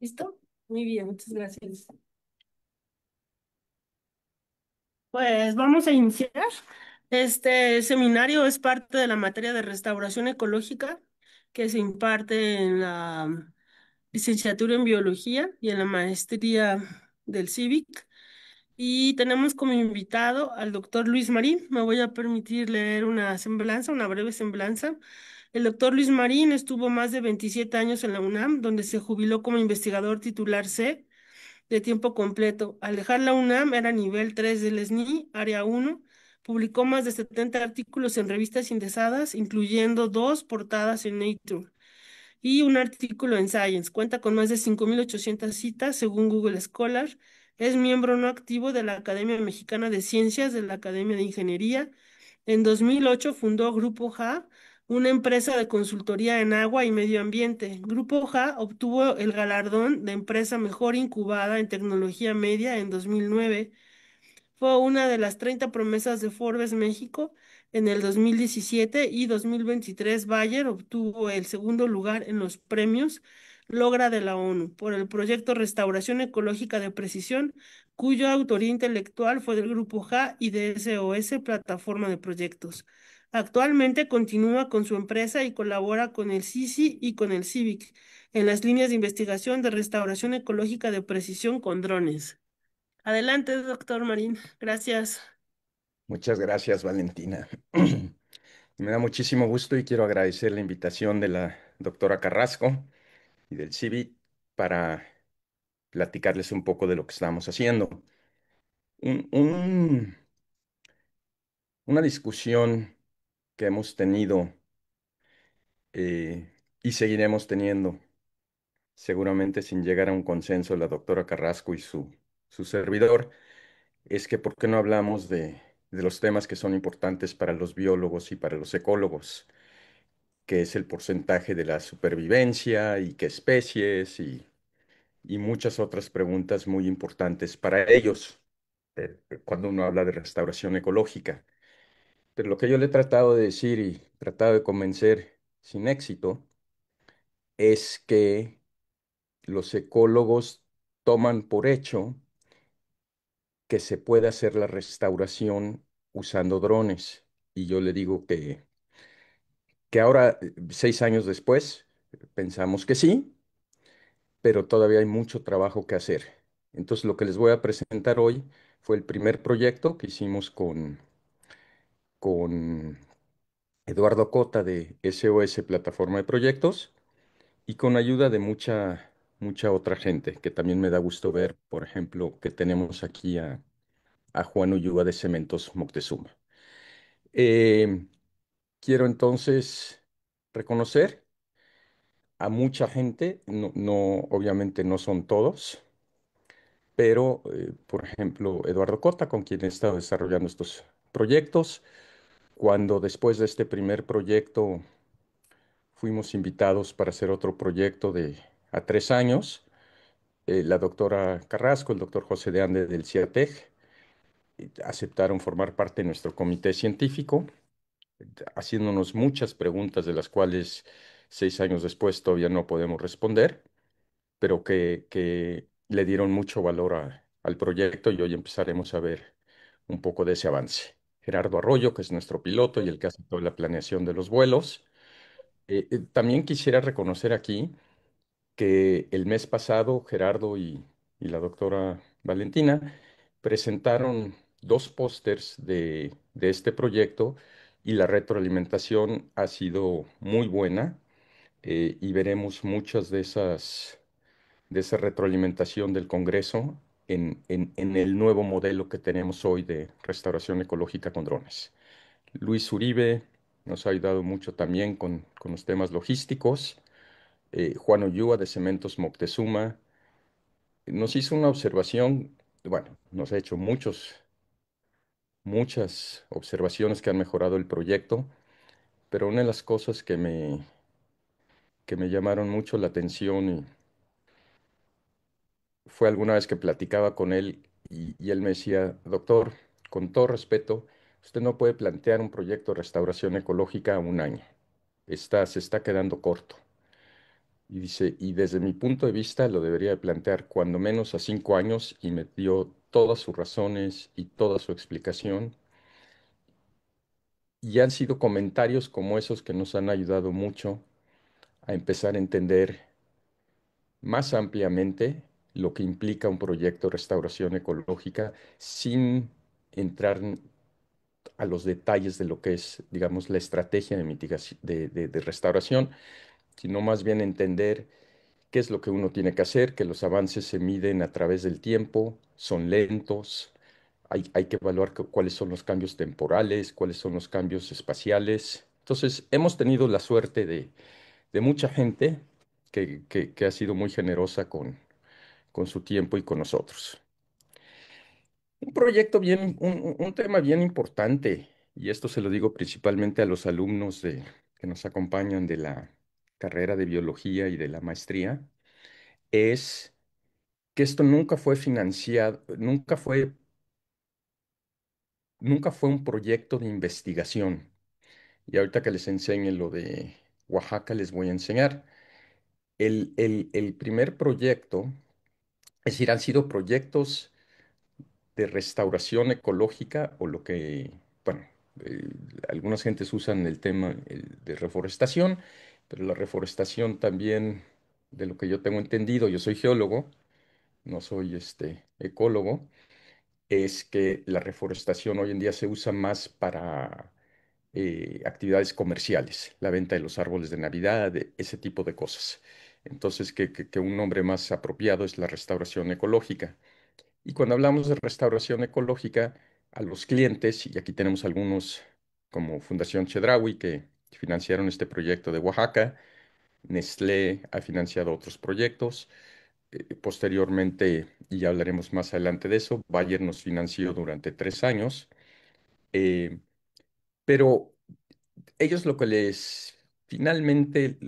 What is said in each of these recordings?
¿Listo? Muy bien, muchas gracias. Pues vamos a iniciar. Este seminario es parte de la materia de restauración ecológica que se imparte en la licenciatura en biología y en la maestría del CIVIC. Y tenemos como invitado al doctor Luis Marín. Me voy a permitir leer una semblanza, una breve semblanza. El doctor Luis Marín estuvo más de 27 años en la UNAM, donde se jubiló como investigador titular C de tiempo completo. Al dejar la UNAM era nivel 3 del SNI, área uno. Publicó más de 70 artículos en revistas indexadas, incluyendo dos portadas en Nature y un artículo en Science. Cuenta con más de 5.800 citas según Google Scholar. Es miembro no activo de la Academia Mexicana de Ciencias, de la Academia de Ingeniería. En 2008 fundó Grupo JA, una empresa de consultoría en agua y medio ambiente. Grupo JA obtuvo el galardón de empresa mejor incubada en tecnología media en 2009. Fue una de las 30 promesas de Forbes México en el 2017 y 2023. Bayer obtuvo el segundo lugar en los premios Logra de la ONU por el proyecto Restauración Ecológica de Precisión, cuya autoría intelectual fue del Grupo JA y de SOS Plataforma de Proyectos. Actualmente continúa con su empresa y colabora con el CICI y con el CIVIC en las líneas de investigación de restauración ecológica de precisión con drones. Adelante, doctor Marín. Gracias. Muchas gracias, Valentina. Me da muchísimo gusto y quiero agradecer la invitación de la doctora Carrasco y del CIVI para platicarles un poco de lo que estamos haciendo. Un- un- una discusión que hemos tenido y seguiremos teniendo, seguramente sin llegar a un consenso, la doctora Carrasco y su servidor, es que ¿por qué no hablamos de los temas que son importantes para los biólogos y para los ecólogos? Qué es el porcentaje de la supervivencia y qué especies y muchas otras preguntas muy importantes para ellos cuando uno habla de restauración ecológica. Pero lo que yo le he tratado de decir y tratado de convencer sin éxito es que los ecólogos toman por hecho que se puede hacer la restauración usando drones. Y yo le digo que ahora, 6 años después, pensamos que sí, pero todavía hay mucho trabajo que hacer. Entonces, lo que les voy a presentar hoy fue el primer proyecto que hicimos con Eduardo Cota de SOS Plataforma de Proyectos y con ayuda de mucha otra gente, que también me da gusto ver, por ejemplo, que tenemos aquí a Juan Ulloa de Cementos Moctezuma. Eh, Quiero entonces reconocer a mucha gente, obviamente no son todos, pero, por ejemplo, Eduardo Cota, con quien he estado desarrollando estos proyectos, cuando después de este primer proyecto fuimos invitados para hacer otro proyecto de a 3 años, la doctora Carrasco, el doctor José de Ande del CIATEG, aceptaron formar parte de nuestro comité científico, haciéndonos muchas preguntas de las cuales 6 años después todavía no podemos responder, pero que le dieron mucho valor al proyecto y hoy empezaremos a ver un poco de ese avance. Gerardo Arroyo, que es nuestro piloto y el que hace toda la planeación de los vuelos. También quisiera reconocer aquí que el mes pasado Gerardo y la doctora Valentina presentaron dos pósters de este proyecto y la retroalimentación ha sido muy buena, y veremos muchas de esa retroalimentación del Congreso en el nuevo modelo que tenemos hoy de restauración ecológica con drones. Luis Uribe nos ha ayudado mucho también con los temas logísticos. Juan Ollúa de Cementos Moctezuma nos hizo una observación, bueno, nos ha hecho muchas observaciones que han mejorado el proyecto, pero una de las cosas que me llamaron mucho la atención fue alguna vez que platicaba con él y él me decía, doctor, con todo respeto, usted no puede plantear un proyecto de restauración ecológica a un año. Se está quedando corto. Y dice, y desde mi punto de vista lo debería de plantear cuando menos a 5 años y me dio todas sus razones y toda su explicación. Y han sido comentarios como esos que nos han ayudado mucho a empezar a entender más ampliamente lo que implica un proyecto de restauración ecológica sin entrar a los detalles de lo que es, digamos, la estrategia de mitigación, de restauración, sino más bien entender qué es lo que uno tiene que hacer, que los avances se miden a través del tiempo, son lentos, hay que evaluar cuáles son los cambios temporales, cuáles son los cambios espaciales. Entonces, hemos tenido la suerte de mucha gente que ha sido muy generosa con su tiempo y con nosotros. Un proyecto bien, un tema bien importante, y esto se lo digo principalmente a los alumnos que nos acompañan de la carrera de biología y de la maestría, es que esto nunca fue financiado, nunca fue un proyecto de investigación. Y ahorita que les enseñe lo de Oaxaca, les voy a enseñar. El primer proyecto, es decir, han sido proyectos de restauración ecológica o lo que, bueno, eh, algunas gentes usan el tema de reforestación, pero la reforestación también, de lo que yo tengo entendido, yo soy geólogo, no soy ecólogo, es que la reforestación hoy en día se usa más para actividades comerciales, la venta de los árboles de Navidad, ese tipo de cosas. Entonces, que un nombre más apropiado es la restauración ecológica. Y cuando hablamos de restauración ecológica, a los clientes, y aquí tenemos algunos como Fundación Chedraui que financiaron este proyecto de Oaxaca, Nestlé ha financiado otros proyectos. Posteriormente, y ya hablaremos más adelante de eso, Bayer nos financió durante 3 años. eh, pero ellos finalmente,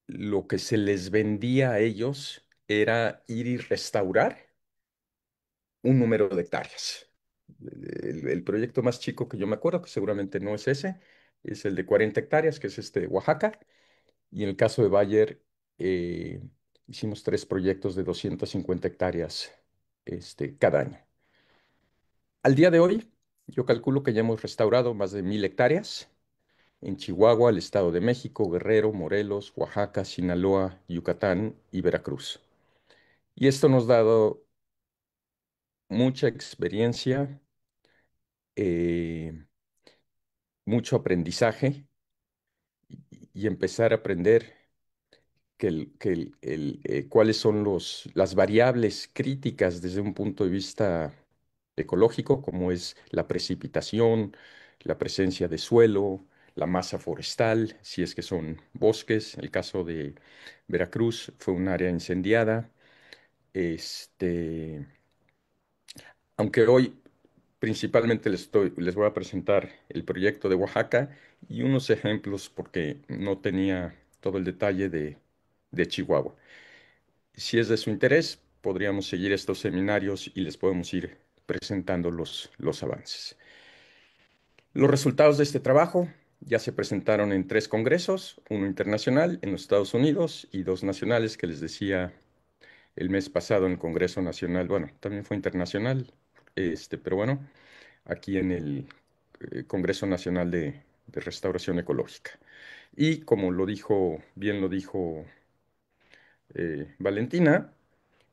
lo que se les vendía a ellos era ir y restaurar un número de hectáreas. El proyecto más chico que yo me acuerdo, que seguramente no es ese, es el de 40 hectáreas, que es este de Oaxaca. Y en el caso de Bayer, eh, hicimos 3 proyectos de 250 hectáreas cada año. Al día de hoy, yo calculo que ya hemos restaurado más de 1,000 hectáreas en Chihuahua, el Estado de México, Guerrero, Morelos, Oaxaca, Sinaloa, Yucatán y Veracruz. Y esto nos ha dado mucha experiencia, eh, mucho aprendizaje y empezar a aprender cuáles son las variables críticas desde un punto de vista ecológico, como es la precipitación, la presencia de suelo, la masa forestal, si es que son bosques. El caso de Veracruz fue un área incendiada. Este, Aunque hoy principalmente les voy a presentar el proyecto de Oaxaca y unos ejemplos porque no tenía todo el detalle de Chihuahua. Si es de su interés, podríamos seguir estos seminarios y les podemos ir presentando los avances. Los resultados de este trabajo ya se presentaron en 3 congresos, uno internacional en los Estados Unidos y 2 nacionales que les decía el mes pasado en el Congreso Nacional. Bueno, también fue internacional, pero bueno, aquí en el Congreso Nacional de Restauración Ecológica. Y como bien lo dijo Valentina,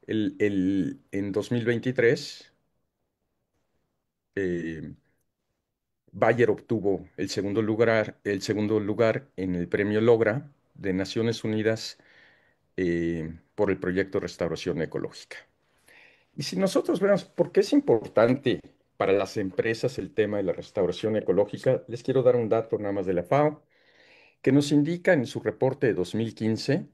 en 2023, eh, Bayer obtuvo el segundo lugar en el premio Logra de Naciones Unidas por el proyecto Restauración Ecológica. Y si nosotros vemos por qué es importante para las empresas el tema de la restauración ecológica, les quiero dar un dato nada más de la FAO, que nos indica en su reporte de 2015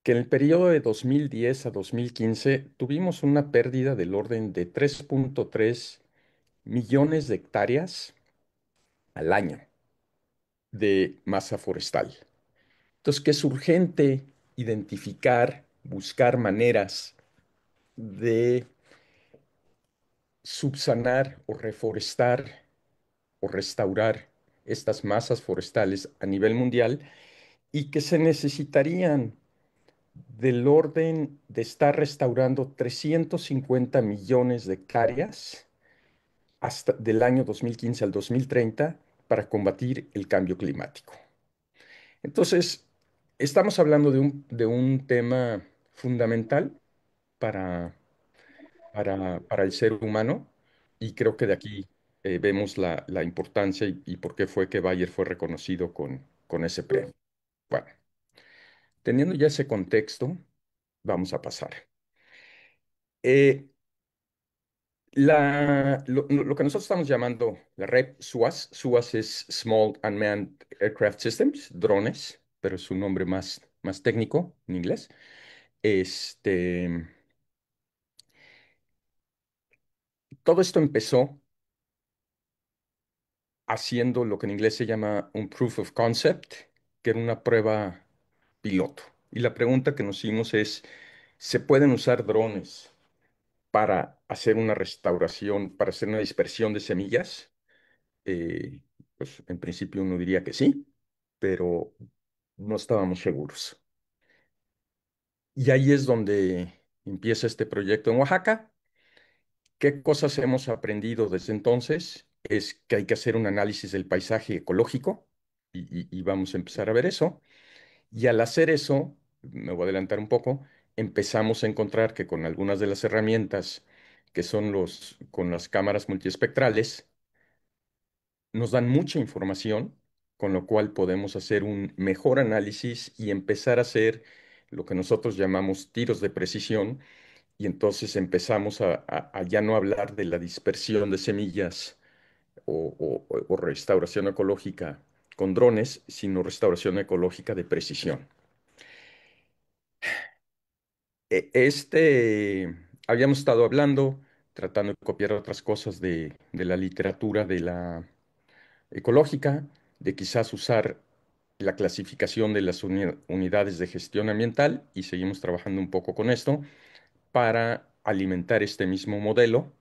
que en el periodo de 2010 a 2015 tuvimos una pérdida del orden de 3,3 millones de hectáreas al año de masa forestal. Entonces, que es urgente identificar, buscar maneras de subsanar o reforestar o restaurar estas masas forestales a nivel mundial y que se necesitarían. del orden de estar restaurando 350 millones de hectáreas hasta del año 2015 al 2030 para combatir el cambio climático. Entonces, estamos hablando de un tema fundamental para, para el ser humano y creo que de aquí vemos la importancia y por qué fue que Bayer fue reconocido con ese premio. Bueno, teniendo ya ese contexto, vamos a pasar. Eh, lo que nosotros estamos llamando la red SUAS, SUAS es Small Unmanned Aircraft Systems, drones, pero es un nombre más técnico en inglés. Este, todo esto empezó haciendo lo que en inglés se llama un proof of concept, que era una prueba piloto. Y la pregunta que nos hicimos es, ¿se pueden usar drones para hacer una restauración, para hacer una dispersión de semillas? Eh, pues en principio uno diría que sí, pero no estábamos seguros. Y ahí es donde empieza este proyecto en Oaxaca. ¿Qué cosas hemos aprendido desde entonces? Es que hay que hacer un análisis del paisaje ecológico y vamos a empezar a ver eso. Y al hacer eso, me voy a adelantar un poco, empezamos a encontrar que con algunas de las herramientas que son con las cámaras multiespectrales, nos dan mucha información, con lo cual podemos hacer un mejor análisis y empezar a hacer lo que nosotros llamamos tiros de precisión. Y entonces empezamos a ya no hablar de la dispersión de semillas o restauración ecológica con drones, sino restauración ecológica de precisión. Habíamos estado hablando, tratando de copiar otras cosas de la literatura de la ecológica, de quizás usar la clasificación de las unidades de gestión ambiental y seguimos trabajando un poco con esto para alimentar este mismo modelo.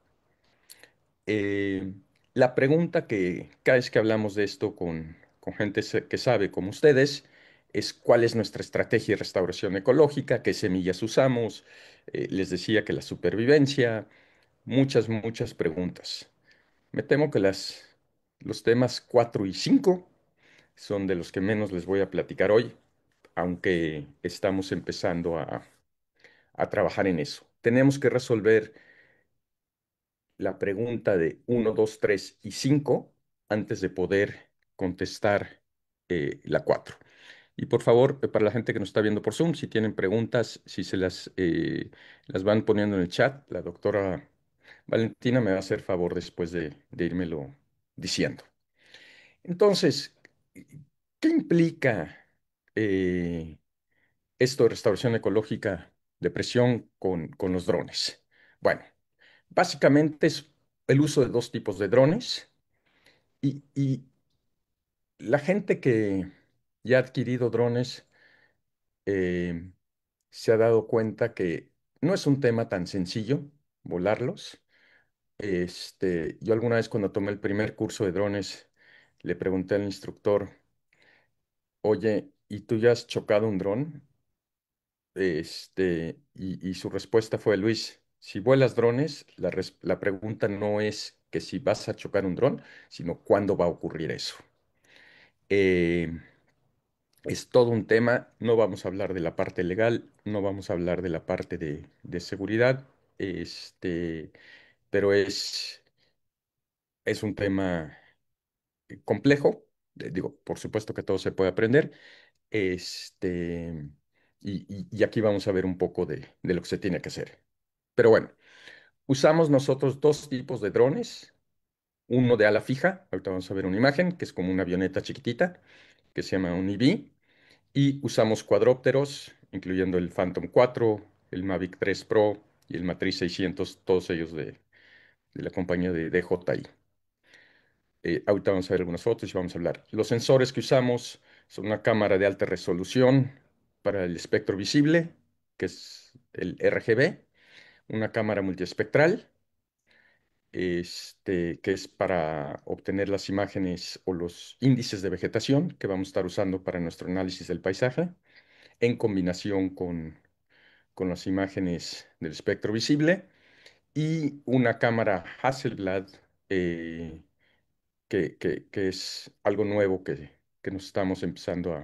Eh, la pregunta que cada vez que hablamos de esto con gente que sabe como ustedes es cuál es nuestra estrategia de restauración ecológica, qué semillas usamos. Les decía que la supervivencia, muchas preguntas. Me temo que los temas 4 y 5 son de los que menos les voy a platicar hoy, aunque estamos empezando a trabajar en eso. Tenemos que resolver la pregunta de uno, 2, 3 y 5 antes de poder contestar la 4. Y por favor, para la gente que nos está viendo por Zoom, si tienen preguntas, si se las van poniendo en el chat, la doctora Valentina me va a hacer favor después de írmelo diciendo. Entonces, ¿qué implica eh, esto de restauración ecológica de presión con los drones? Bueno, básicamente es el uso de dos tipos de drones y la gente que ya ha adquirido drones eh, se ha dado cuenta que no es un tema tan sencillo volarlos. Yo alguna vez cuando tomé el primer curso de drones le pregunté al instructor, oye, ¿y tú ya has chocado un dron? Y su respuesta fue, Luis, si vuelas drones, la pregunta no es que si vas a chocar un dron, sino cuándo va a ocurrir eso. Eh, es todo un tema, no vamos a hablar de la parte legal, no vamos a hablar de la parte de seguridad, este, pero es un tema complejo. Digo, por supuesto que todo se puede aprender. Este, y aquí vamos a ver un poco de lo que se tiene que hacer. Pero bueno, usamos nosotros dos tipos de drones. Uno de ala fija, ahorita vamos a ver una imagen, que es como una avioneta chiquitita, que se llama un EV. Y usamos cuadrópteros, incluyendo el Phantom 4, el Mavic 3 Pro y el Matriz 600, todos ellos de la compañía de DJI. Ahorita vamos a ver algunas fotos y vamos a hablar. Los sensores que usamos son una cámara de alta resolución para el espectro visible, que es el RGB, una cámara multiespectral, que es para obtener las imágenes o los índices de vegetación que vamos a estar usando para nuestro análisis del paisaje. en combinación con las imágenes del espectro visible y una cámara Hasselblad que es algo nuevo que nos estamos empezando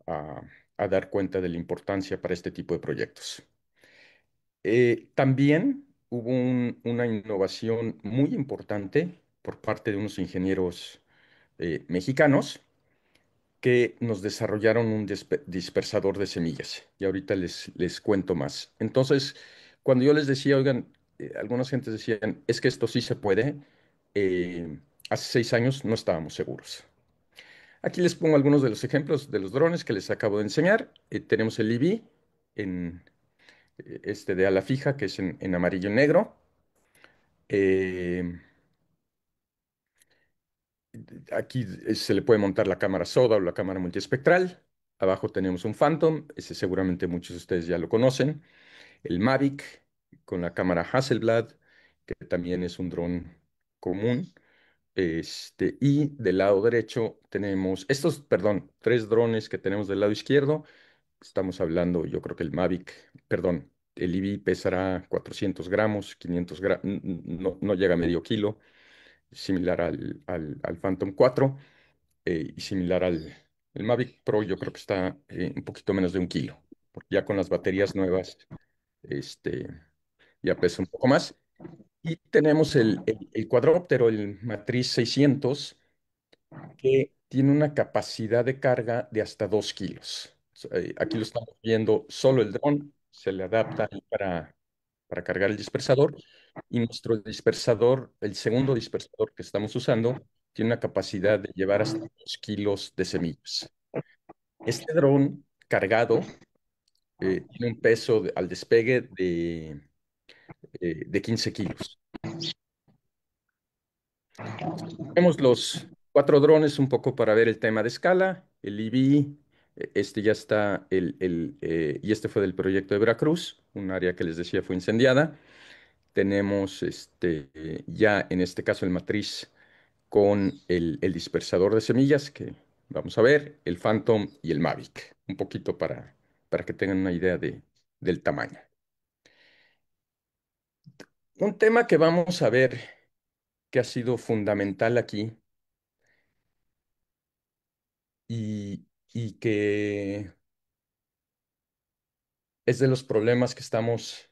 a- a dar cuenta de la importancia para este tipo de proyectos. También hubo una innovación muy importante por parte de unos ingenieros mexicanos que nos desarrollaron un dispersador de semillas. Y ahorita les cuento más. Entonces, cuando yo les decía, oigan, algunas gentes decían, es que esto sí se puede, hace 6 años no estábamos seguros. Aquí les pongo algunos de los ejemplos de los drones que les acabo de enseñar. Tenemos el IB en este de ala fija, que es en amarillo y negro. Eh, Aquí se le puede montar la cámara SODA o la cámara multiespectral. Abajo tenemos un Phantom, ese seguramente muchos de ustedes ya lo conocen. El Mavic con la cámara Hasselblad, que también es un dron común. Y del lado derecho tenemos estos, perdón, tres drones que tenemos del lado izquierdo. Estamos hablando, yo creo que el Mavic, perdón, el IBI pesará 400 gramos, 500 gramos, no llega a medio kilo, similar al Phantom 4 y similar al el Mavic Pro, yo creo que está un poquito menos de un kilo, porque ya con las baterías nuevas, este, ya pesa un poco más. Y tenemos el cuadróptero, el Matriz 600 que tiene una capacidad de carga de hasta 2 kilos. Aquí lo estamos viendo solo el dron, se le adapta ahí para cargar el dispersador. Y nuestro dispersador, el segundo dispersador que estamos usando, tiene una capacidad de llevar hasta 2 kilos de semillas. Este dron cargado tiene un peso al despegue de 15 kilos. Tenemos los cuatro drones un poco para ver el tema de escala. El IBI, este ya está, y este fue del proyecto de Veracruz, un área que les decía fue incendiada. Tenemos ya en este caso el matriz con el dispersador de semillas que vamos a ver, el Phantom y el Mavic, un poquito para que tengan una idea del tamaño. Un tema que vamos a ver que ha sido fundamental aquí y que es de los problemas que estamos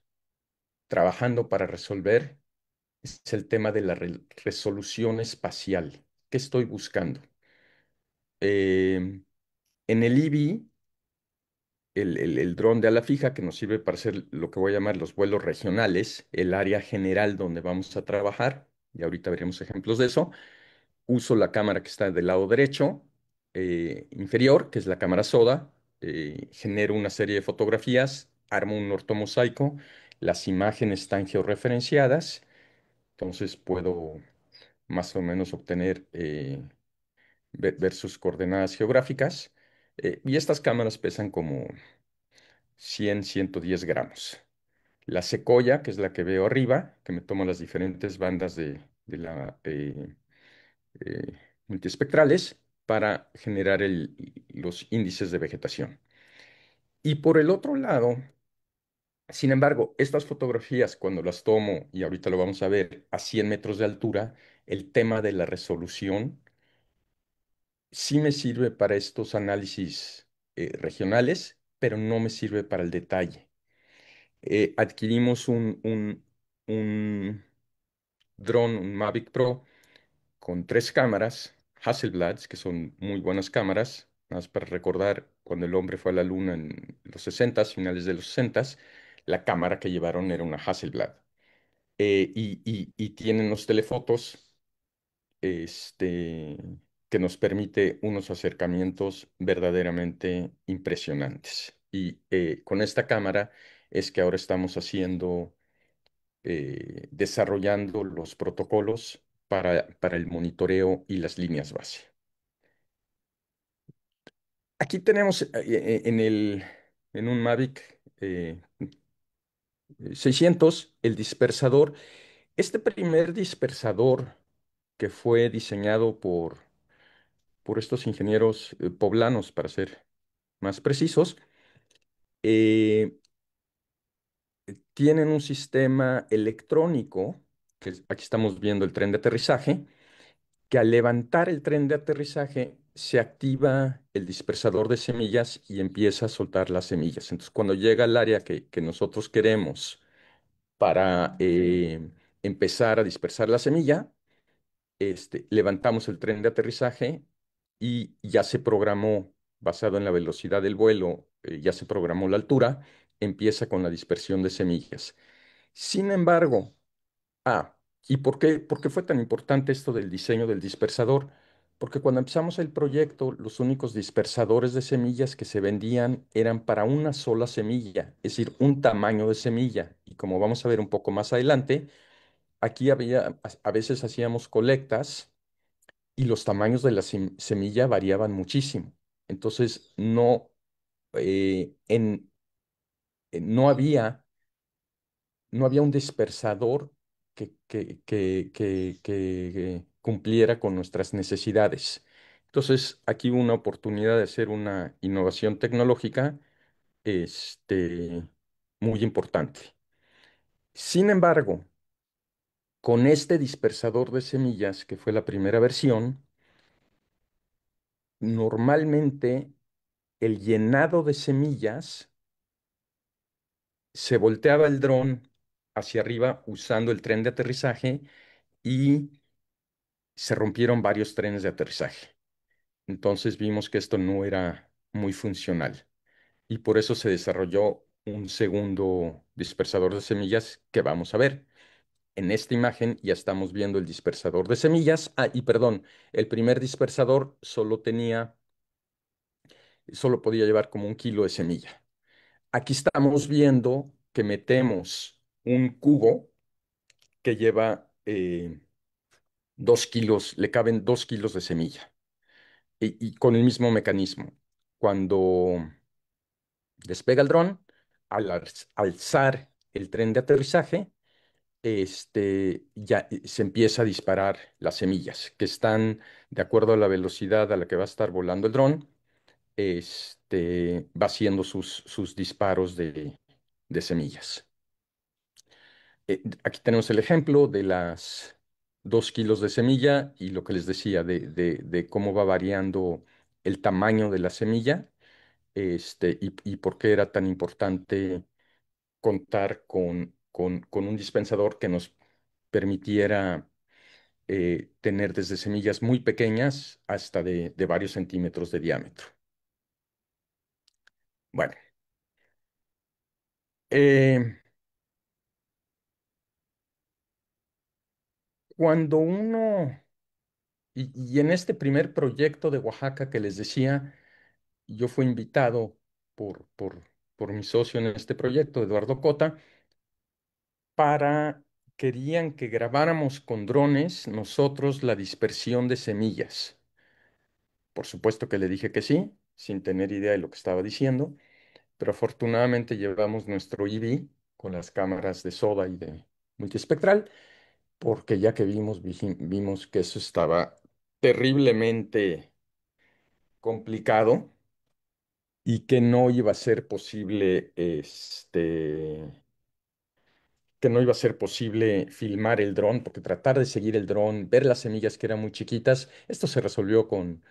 trabajando para resolver, es el tema de la resolución espacial. ¿Qué estoy buscando? En el IBI, el dron de ala fija que nos sirve para hacer lo que voy a llamar los vuelos regionales, el área general donde vamos a trabajar, y ahorita veremos ejemplos de eso. Uso la cámara que está del lado derecho, inferior, que es la cámara SODA, genero una serie de fotografías, armo un ortomosaico, las imágenes están georreferenciadas, entonces puedo más o menos obtener, ver sus coordenadas geográficas, y estas cámaras pesan como 110 gramos. La Sequoia, que es la que veo arriba, que me toma las diferentes bandas de la eh, multiespectrales para generar los índices de vegetación. Y por el otro lado, sin embargo, estas fotografías, cuando las tomo, y ahorita lo vamos a ver, a 100 metros de altura, el tema de la resolución sí me sirve para estos análisis regionales, pero no me sirve para el detalle. Adquirimos un dron, un Mavic Pro, con tres cámaras Hasselblads, que son muy buenas cámaras, nada más para recordar, cuando el hombre fue a la luna en los 60, finales de los 60, la cámara que llevaron era una Hasselblad. Y tienen los telefotos, este, que nos permite unos acercamientos verdaderamente impresionantes. Y con esta cámara es que ahora estamos desarrollando los protocolos para el monitoreo y las líneas base. Aquí tenemos en un Mavic 600 el dispersador. Este primer dispersador que fue diseñado por estos ingenieros poblanos, para ser más precisos, eh, tienen un sistema electrónico, aquí estamos viendo el tren de aterrizaje, que al levantar el tren de aterrizaje se activa el dispersador de semillas y empieza a soltar las semillas. Entonces, cuando llega al área que nosotros queremos para empezar a dispersar la semilla, levantamos el tren de aterrizaje y ya se programó, basado en la velocidad del vuelo, ya se programó la altura, empieza con la dispersión de semillas. Sin embargo, ¿y por qué fue tan importante esto del diseño del dispersador? Porque cuando empezamos el proyecto, los únicos dispersadores de semillas que se vendían eran para una sola semilla, es decir, un tamaño de semilla. Y como vamos a ver un poco más adelante, aquí a veces hacíamos colectas y los tamaños de la semilla variaban muchísimo. Entonces, no había no había un dispersador que cumpliera con nuestras necesidades. Entonces, aquí hubo una oportunidad de hacer una innovación tecnológica, este, muy importante. Sin embargo, con este dispersador de semillas, que fue la primera versión, normalmente el llenado de semillas se volteaba el dron hacia arriba usando el tren de aterrizaje y se rompieron varios trenes de aterrizaje. Entonces vimos que esto no era muy funcional y por eso se desarrolló un segundo dispersador de semillas que vamos a ver. En esta imagen ya estamos viendo el dispersador de semillas. Y perdón, el primer dispersador solo podía llevar como 1 kilo de semilla. Aquí estamos viendo que metemos un cubo que lleva 2 kilos, le caben 2 kilos de semilla. Y con el mismo mecanismo. Cuando despega el dron, al alzar el tren de aterrizaje, ya se empieza a disparar las semillas, que están de acuerdo a la velocidad a la que va a estar volando el dron, va haciendo sus disparos de semillas. Aquí tenemos el ejemplo de las 2 kilos de semilla y lo que les decía de cómo va variando el tamaño de la semilla, y por qué era tan importante contar con un dispensador que nos permitiera tener desde semillas muy pequeñas hasta de varios centímetros de diámetro. Bueno, eh, cuando uno, y en este primer proyecto de Oaxaca que les decía, yo fui invitado por mi socio en este proyecto, Eduardo Cota, querían que grabáramos con drones nosotros la dispersión de semillas. Por supuesto que le dije que sí, sin tener idea de lo que estaba diciendo, pero afortunadamente llevamos nuestro EV con las cámaras de soda y de multiespectral, porque ya que vimos que eso estaba terriblemente complicado y que no iba a ser posible, que no iba a ser posible filmar el dron, porque tratar de seguir el dron, ver las semillas que eran muy chiquitas, esto se resolvió con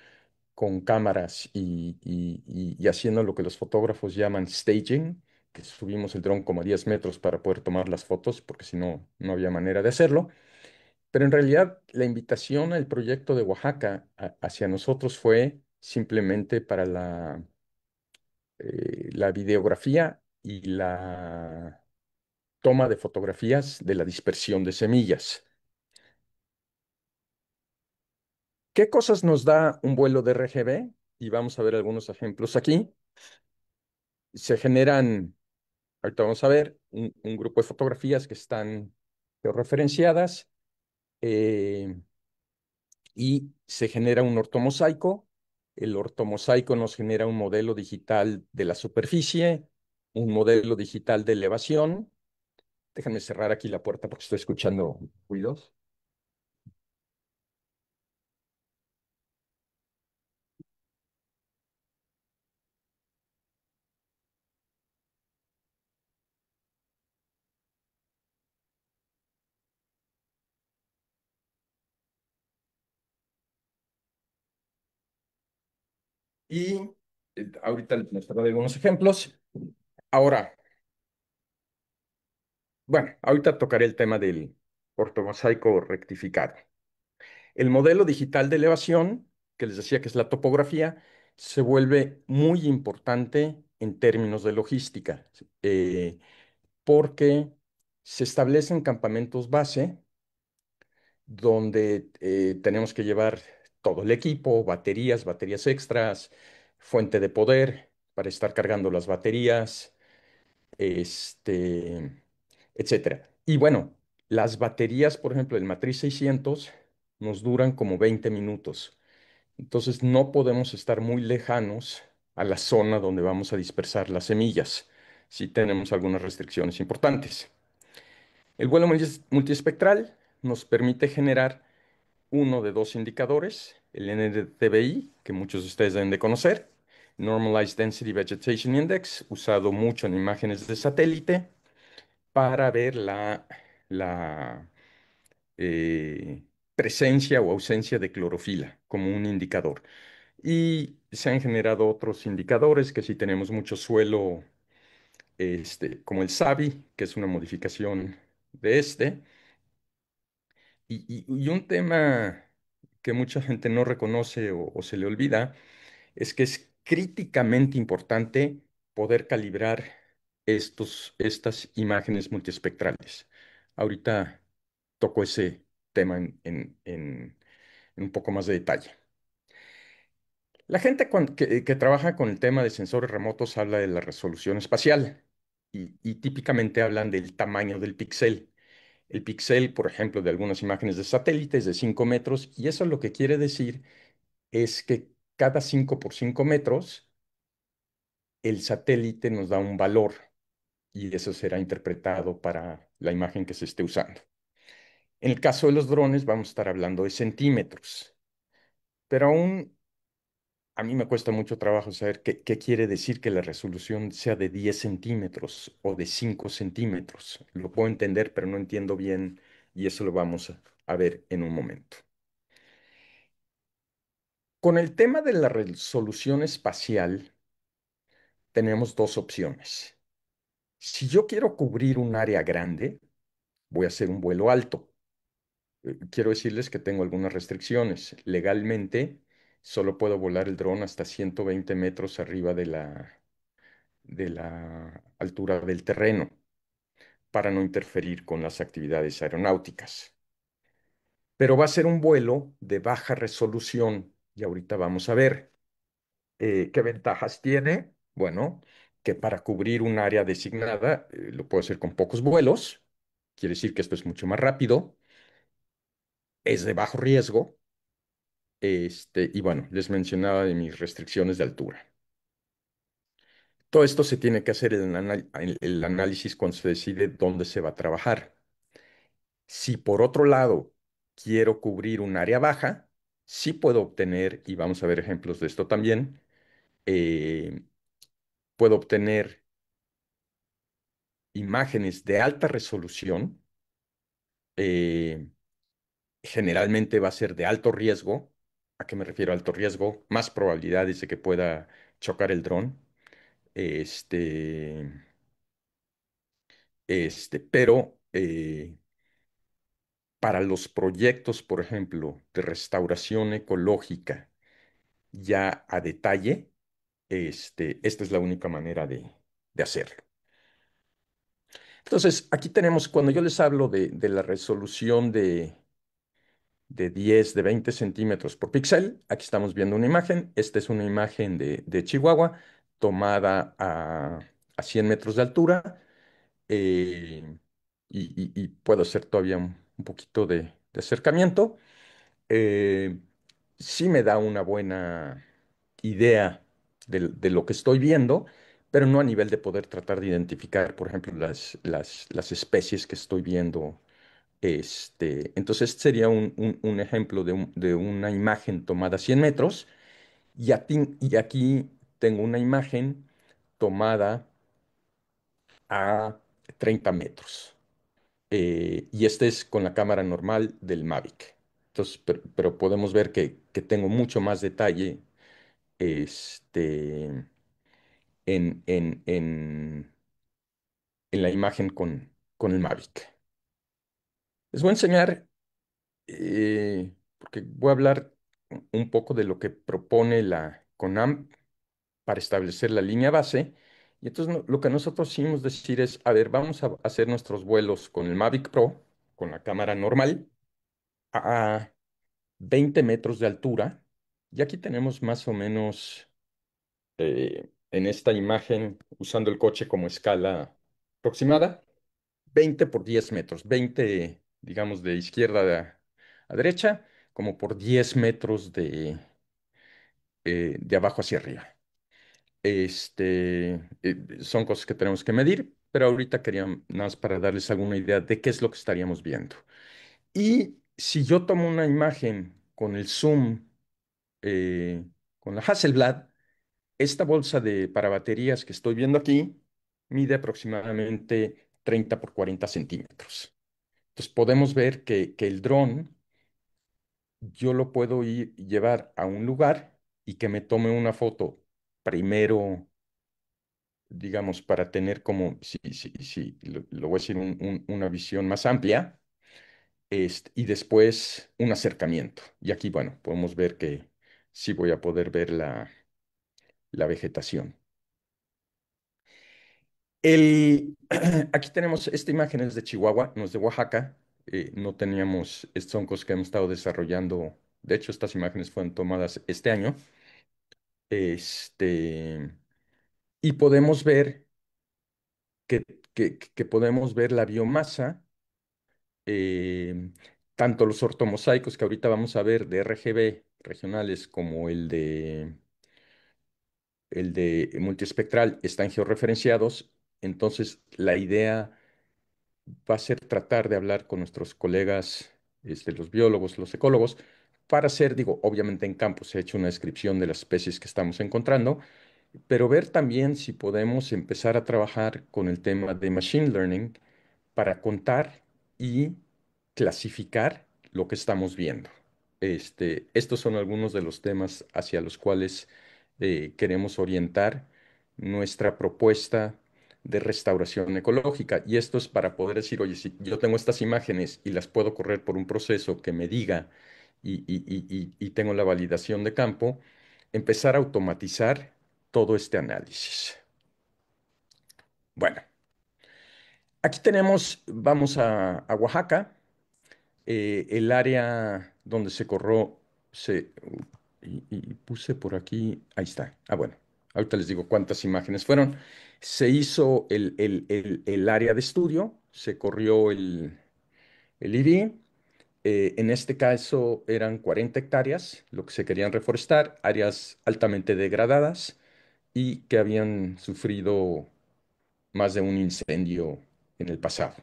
cámaras y haciendo lo que los fotógrafos llaman staging, que subimos el dron como a 10 metros para poder tomar las fotos, porque si no, no había manera de hacerlo. Pero en realidad la invitación al proyecto de Oaxaca hacia nosotros fue simplemente para la videografía y la toma de fotografías de la dispersión de semillas. ¿Qué cosas nos da un vuelo de RGB? Y vamos a ver algunos ejemplos aquí. Se generan, ahorita vamos a ver, un grupo de fotografías que están georreferenciadas, eh, y se genera un ortomosaico. El ortomosaico nos genera un modelo digital de la superficie, un modelo digital de elevación. Déjenme cerrar aquí la puerta porque estoy escuchando ruidos. Y ahorita les mostraré algunos ejemplos. Ahora, bueno, ahorita tocaré el tema del ortomosaico rectificado. El modelo digital de elevación, que les decía que es la topografía, se vuelve muy importante en términos de logística, eh, porque se establecen campamentos base donde tenemos que llevar todo el equipo, baterías, baterías extras, fuente de poder para estar cargando las baterías, este, etcétera. Y bueno, las baterías, por ejemplo, el Matriz 600 nos duran como 20 minutos. Entonces no podemos estar muy lejanos a la zona donde vamos a dispersar las semillas. Si tenemos algunas restricciones importantes. El vuelo multiespectral nos permite generar uno de dos indicadores, el NDVI, que muchos de ustedes deben de conocer, Normalized Density Vegetation Index, usado mucho en imágenes de satélite para ver la eh, presencia o ausencia de clorofila como un indicador. Y se han generado otros indicadores que si tenemos mucho suelo, como el SABI, que es una modificación de este. Y un tema que mucha gente no reconoce o se le olvida es que es críticamente importante poder calibrar estas imágenes multiespectrales. Ahorita toco ese tema en un poco más de detalle. La gente que trabaja con el tema de sensores remotos habla de la resolución espacial y típicamente hablan del tamaño del píxel. El píxel, por ejemplo, de algunas imágenes de satélites de 5 metros, y eso lo que quiere decir es que cada 5 por 5 metros el satélite nos da un valor y eso será interpretado para la imagen que se esté usando. En el caso de los drones vamos a estar hablando de centímetros, pero aún a mí me cuesta mucho trabajo saber qué quiere decir que la resolución sea de 10 centímetros o de 5 centímetros. Lo puedo entender, pero no entiendo bien y eso lo vamos a ver en un momento. Con el tema de la resolución espacial, tenemos dos opciones. Si yo quiero cubrir un área grande, voy a hacer un vuelo alto. Quiero decirles que tengo algunas restricciones. Legalmente, solo puedo volar el dron hasta 120 metros arriba de la altura del terreno para no interferir con las actividades aeronáuticas. Pero va a ser un vuelo de baja resolución y ahorita vamos a ver. ¿Qué ventajas tiene? Bueno, que para cubrir un área designada lo puedo hacer con pocos vuelos. Quiere decir que esto es mucho más rápido, es de bajo riesgo. Y bueno, les mencionaba de mis restricciones de altura. Todo esto se tiene que hacer el análisis cuando se decide dónde se va a trabajar. Si por otro lado quiero cubrir un área baja, sí puedo obtener, y vamos a ver ejemplos de esto también, eh, puedo obtener imágenes de alta resolución, eh, generalmente va a ser de alto riesgo. ¿A qué me refiero a alto riesgo? Más probabilidades de que pueda chocar el dron. Este, pero para los proyectos, por ejemplo, de restauración ecológica ya a detalle, esta es la única manera de hacerlo. Entonces, aquí tenemos, cuando yo les hablo de la resolución de 10, de 20 centímetros por píxel. Aquí estamos viendo una imagen. Esta es una imagen de Chihuahua tomada a 100 metros de altura. eh, y puedo hacer todavía un poquito de acercamiento. Eh, sí me da una buena idea de lo que estoy viendo, pero no a nivel de poder tratar de identificar, por ejemplo, las especies que estoy viendo. Entonces sería un ejemplo de una imagen tomada a 100 metros y aquí tengo una imagen tomada a 30 metros. Y este es con la cámara normal del Mavic. Entonces, pero podemos ver que tengo mucho más detalle este, en la imagen con el Mavic. Les voy a enseñar, porque voy a hablar un poco de lo que propone la CONAMP para establecer la línea base. Y entonces lo que nosotros hicimos decir es, a ver, vamos a hacer nuestros vuelos con el Mavic Pro, con la cámara normal, a 20 metros de altura. Y aquí tenemos más o menos en esta imagen, usando el coche como escala aproximada, 20 por 10 metros, 20, digamos, de izquierda a derecha, como por 10 metros de abajo hacia arriba. Son cosas que tenemos que medir, pero ahorita quería nada más para darles alguna idea de qué es lo que estaríamos viendo. Y si yo tomo una imagen con el zoom, eh, con la Hasselblad, esta bolsa para baterías que estoy viendo aquí mide aproximadamente 30 por 40 centímetros. Entonces podemos ver que el dron yo lo puedo ir llevar a un lugar y que me tome una foto primero, digamos, para tener como, si lo voy a decir, una visión más amplia, y después un acercamiento. Y aquí, bueno, podemos ver que sí voy a poder ver la vegetación. Aquí tenemos, esta imagen es de Chihuahua, no es de Oaxaca. No teníamos, estos son cosas que hemos estado desarrollando. De hecho, estas imágenes fueron tomadas este año. Este, y podemos ver que, que podemos ver la biomasa, eh, tanto los ortomosaicos que ahorita vamos a ver de RGB regionales como el de multiespectral están georreferenciados. Entonces, la idea va a ser tratar de hablar con nuestros colegas, los biólogos, los ecólogos, para hacer, digo, obviamente en campo se ha hecho una descripción de las especies que estamos encontrando, pero ver también si podemos empezar a trabajar con el tema de Machine Learning para contar y clasificar lo que estamos viendo. Estos son algunos de los temas hacia los cuales queremos orientar nuestra propuesta de restauración ecológica. Y esto es para poder decir, oye, si yo tengo estas imágenes y las puedo correr por un proceso que me diga y tengo la validación de campo, empezar a automatizar todo este análisis. Bueno, aquí tenemos, vamos a Oaxaca, el área donde se corrió, y puse por aquí, ahí está. Ah, bueno, ahorita les digo cuántas imágenes fueron. Se hizo el área de estudio, se corrió el ID. En este caso eran 40 hectáreas, lo que se querían reforestar, áreas altamente degradadas y que habían sufrido más de un incendio en el pasado.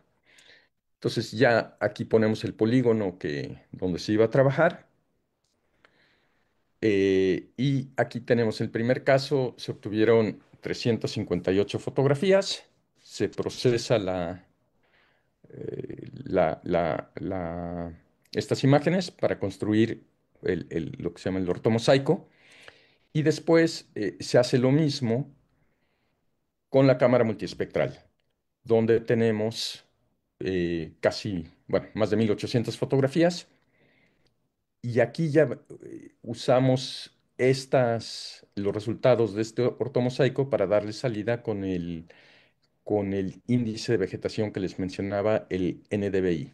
Entonces ya aquí ponemos el polígono donde se iba a trabajar. Y aquí tenemos el primer caso, se obtuvieron 358 fotografías, se procesa estas imágenes para construir lo que se llama el ortomosaico y después se hace lo mismo con la cámara multiespectral, donde tenemos casi, bueno, más de 1800 fotografías. Y aquí ya usamos los resultados de este ortomosaico para darle salida con el índice de vegetación que les mencionaba, el NDVI.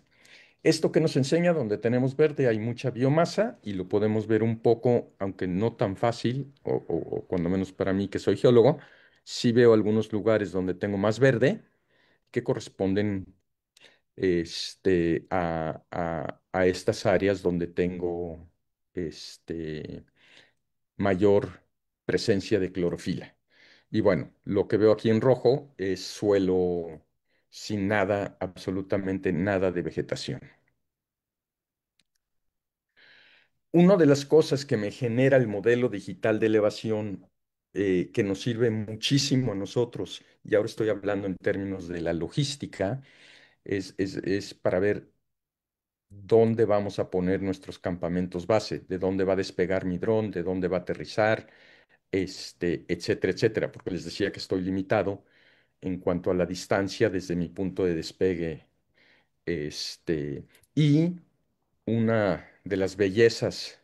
Esto que nos enseña, donde tenemos verde, hay mucha biomasa y lo podemos ver un poco, aunque no tan fácil, o cuando menos para mí que soy geólogo, sí veo algunos lugares donde tengo más verde que corresponden a estas áreas donde tengo este, mayor presencia de clorofila. Y bueno, lo que veo aquí en rojo es suelo sin nada, absolutamente nada de vegetación. Una de las cosas que me genera el modelo digital de elevación, que nos sirve muchísimo a nosotros, y ahora estoy hablando en términos de la logística, es para ver dónde vamos a poner nuestros campamentos base, de dónde va a despegar mi dron, de dónde va a aterrizar, etcétera, etcétera, porque les decía que estoy limitado en cuanto a la distancia desde mi punto de despegue, y una de las bellezas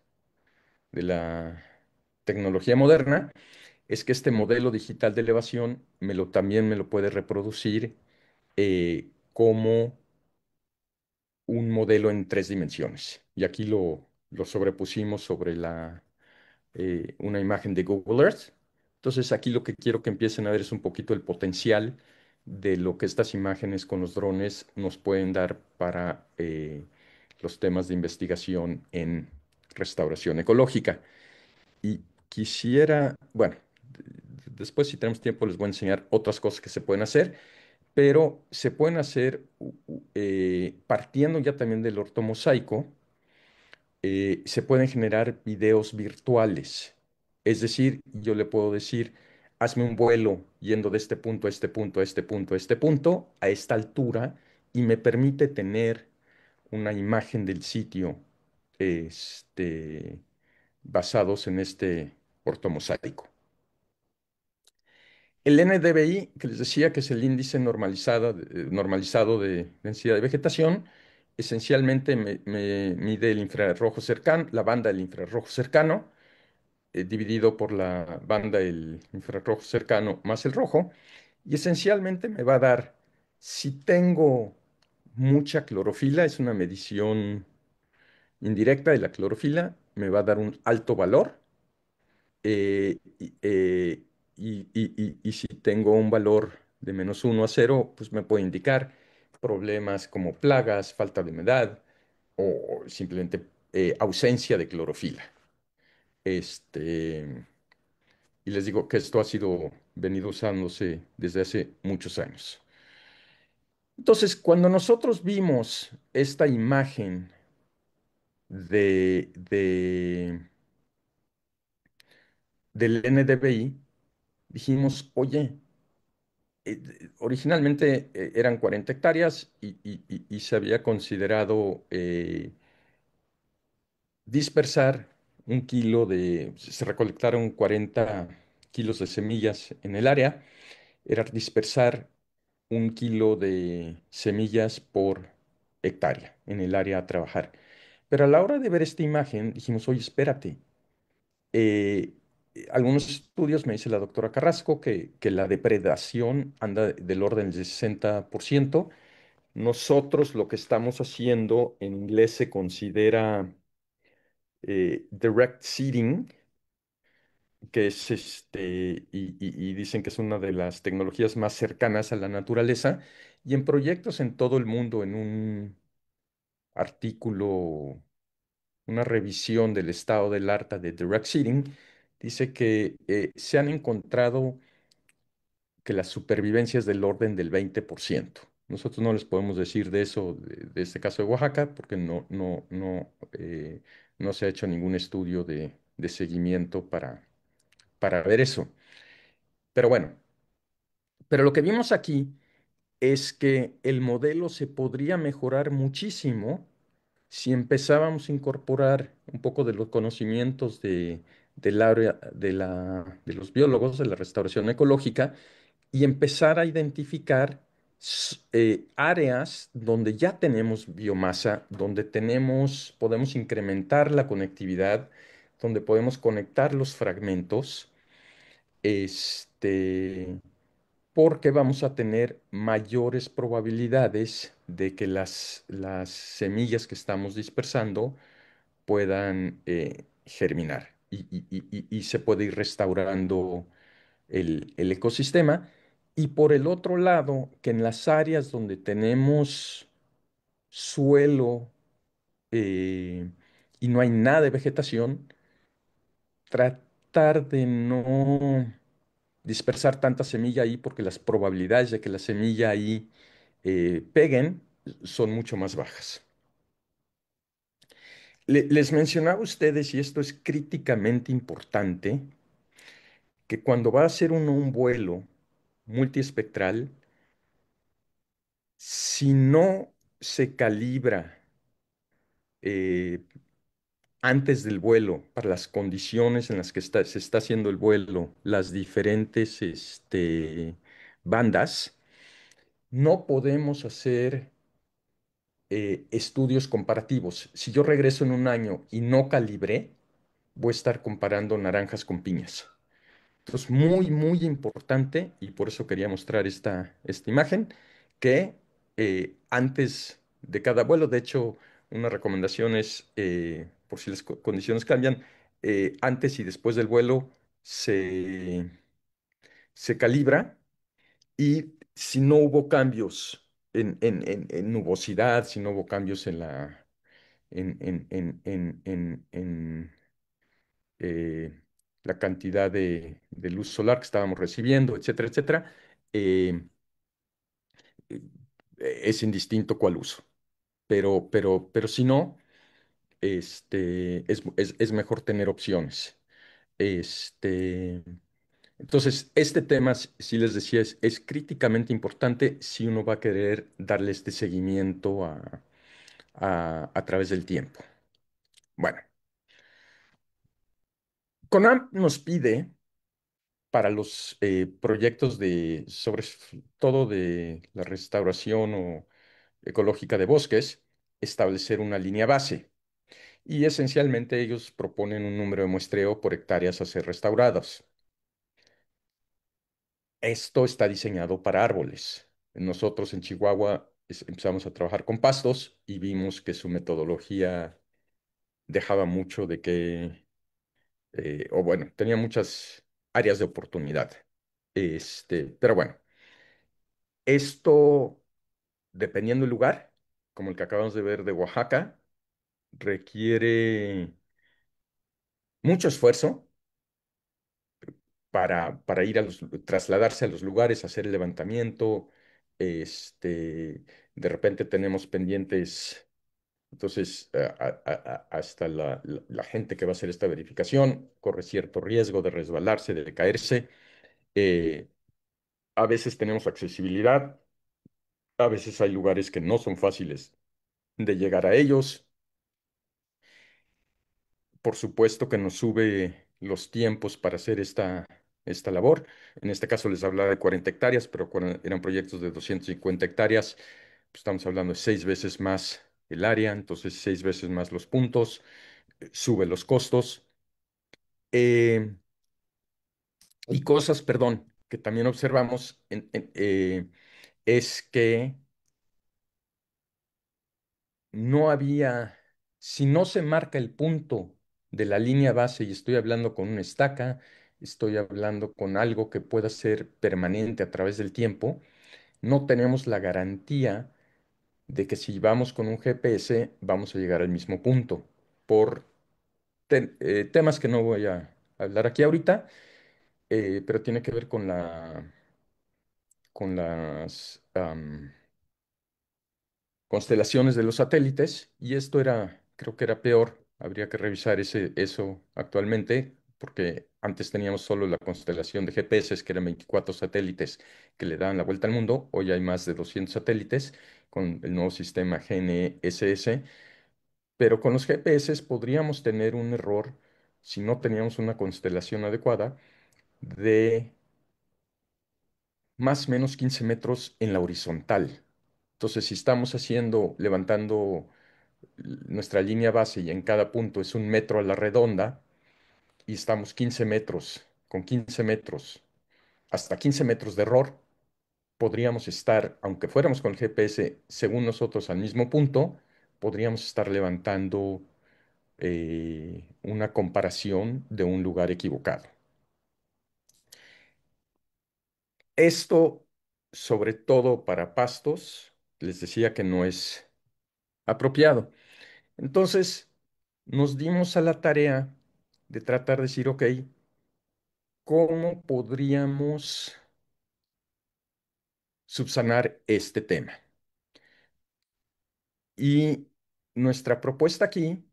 de la tecnología moderna es que este modelo digital de elevación también me lo puede reproducir como un modelo en 3 dimensiones. Y aquí lo sobrepusimos sobre una imagen de Google Earth. Entonces aquí lo que quiero que empiecen a ver es un poquito el potencial de lo que estas imágenes con los drones nos pueden dar para los temas de investigación en restauración ecológica. Y quisiera, bueno, después si tenemos tiempo les voy a enseñar otras cosas que se pueden hacer, pero se pueden hacer partiendo ya también del ortomosaico. Se pueden generar videos virtuales. Es decir, yo le puedo decir, hazme un vuelo yendo de este punto a este punto, a este punto, a este punto, a esta altura, y me permite tener una imagen del sitio, este, basados en este ortomosaico. El NDVI, que les decía que es el índice normalizado de densidad de vegetación, esencialmente me mide el infrarrojo cercano, la banda del infrarrojo cercano, dividido por la banda del infrarrojo cercano más el rojo, y esencialmente me va a dar, si tengo mucha clorofila, es una medición indirecta de la clorofila, me va a dar un alto valor, eh, y, eh, y si tengo un valor de -1 a 0, pues me puede indicar problemas como plagas, falta de humedad o simplemente ausencia de clorofila. Este, y les digo que esto ha sido venido usándose desde hace muchos años. Entonces, cuando nosotros vimos esta imagen del NDVI, dijimos, oye, originalmente eran 40 hectáreas y se había considerado dispersar se recolectaron 40 kilos de semillas en el área, era dispersar 1 kilo de semillas por hectárea en el área a trabajar. Pero a la hora de ver esta imagen, dijimos, oye, espérate. eh, Algunos estudios, me dice la doctora Carrasco, que la depredación anda del orden del 60%. Nosotros lo que estamos haciendo en inglés se considera direct seeding, que es y dicen que es una de las tecnologías más cercanas a la naturaleza. Y en proyectos en todo el mundo, en un artículo, una revisión del estado del arte de direct seeding, dice que se han encontrado que la supervivencia es del orden del 20%. Nosotros no les podemos decir de eso, de este caso de Oaxaca, porque no se ha hecho ningún estudio de seguimiento para ver eso. Pero bueno, pero lo que vimos aquí es que el modelo se podría mejorar muchísimo si empezábamos a incorporar un poco de los conocimientos del área de los biólogos de la restauración ecológica y empezar a identificar áreas donde ya tenemos biomasa, donde podemos incrementar la conectividad, donde podemos conectar los fragmentos, este, porque vamos a tener mayores probabilidades de que las semillas que estamos dispersando puedan germinar y se puede ir restaurando el ecosistema. Y por el otro lado, que en las áreas donde tenemos suelo eh, y no hay nada de vegetación, tratar de no dispersar tanta semilla ahí porque las probabilidades de que la semilla ahí peguen son mucho más bajas. Les mencionaba a ustedes, y esto es críticamente importante, que cuando va a hacer uno un vuelo multiespectral, si no se calibra antes del vuelo, para las condiciones en las que se está haciendo el vuelo, las diferentes bandas, no podemos hacer estudios comparativos. Si yo regreso en un año y no calibré, voy a estar comparando naranjas con piñas. Entonces, muy, muy importante, y por eso quería mostrar esta imagen, que antes de cada vuelo, de hecho, una recomendación es, por si las condiciones cambian, antes y después del vuelo se, se calibra y si no hubo cambios en nubosidad, si no hubo cambios en la, en, eh, la cantidad de luz solar que estábamos recibiendo, etcétera, etcétera, eh, eh, es indistinto cuál uso. Pero si no, es mejor tener opciones. Este, entonces, este tema, si les decía, es críticamente importante si uno va a querer darle este seguimiento a través del tiempo. Bueno, CONAMP nos pide para los proyectos sobre todo de la restauración o ecológica de bosques, establecer una línea base. Y esencialmente ellos proponen un número de muestreo por hectáreas a ser restauradas. Esto está diseñado para árboles. Nosotros en Chihuahua empezamos a trabajar con pastos y vimos que su metodología dejaba mucho de que, o bueno, tenía muchas áreas de oportunidad. Pero bueno, esto, dependiendo del lugar, como el que acabamos de ver de Oaxaca, requiere mucho esfuerzo para ir trasladarse a los lugares, hacer el levantamiento. De repente tenemos pendientes, entonces hasta la gente que va a hacer esta verificación corre cierto riesgo de resbalarse, de caerse. Eh, a veces tenemos accesibilidad, a veces hay lugares que no son fáciles de llegar a ellos. Por supuesto que nos sube los tiempos para hacer esta labor. En este caso les hablaba de 40 hectáreas, pero cuando eran proyectos de 250 hectáreas, pues estamos hablando de 6 veces más el área, entonces 6 veces más los puntos, sube los costos. Eh, y cosas, perdón, que también observamos es que no había, si no se marca el punto de la línea base y estoy hablando con una estaca, estoy hablando con algo que pueda ser permanente a través del tiempo, no tenemos la garantía de que si vamos con un GPS vamos a llegar al mismo punto, por temas que no voy a hablar aquí ahorita, pero tiene que ver con las constelaciones de los satélites y esto era, creo que era peor. Habría que revisar eso actualmente porque antes teníamos solo la constelación de GPS, que eran 24 satélites que le daban la vuelta al mundo. Hoy hay más de 200 satélites con el nuevo sistema GNSS, pero con los GPS podríamos tener un error si no teníamos una constelación adecuada de más o menos 15 metros en la horizontal. Entonces, si estamos levantando nuestra línea base y en cada punto es 1 metro a la redonda y estamos 15 metros, con 15 metros, hasta 15 metros de error, podríamos estar, aunque fuéramos con el GPS, según nosotros, al mismo punto, podríamos estar levantando una comparación de un lugar equivocado. Esto, sobre todo para pastos, les decía que no es apropiado. Entonces, nos dimos a la tarea de tratar de decir, ok, ¿cómo podríamos subsanar este tema? Y nuestra propuesta aquí,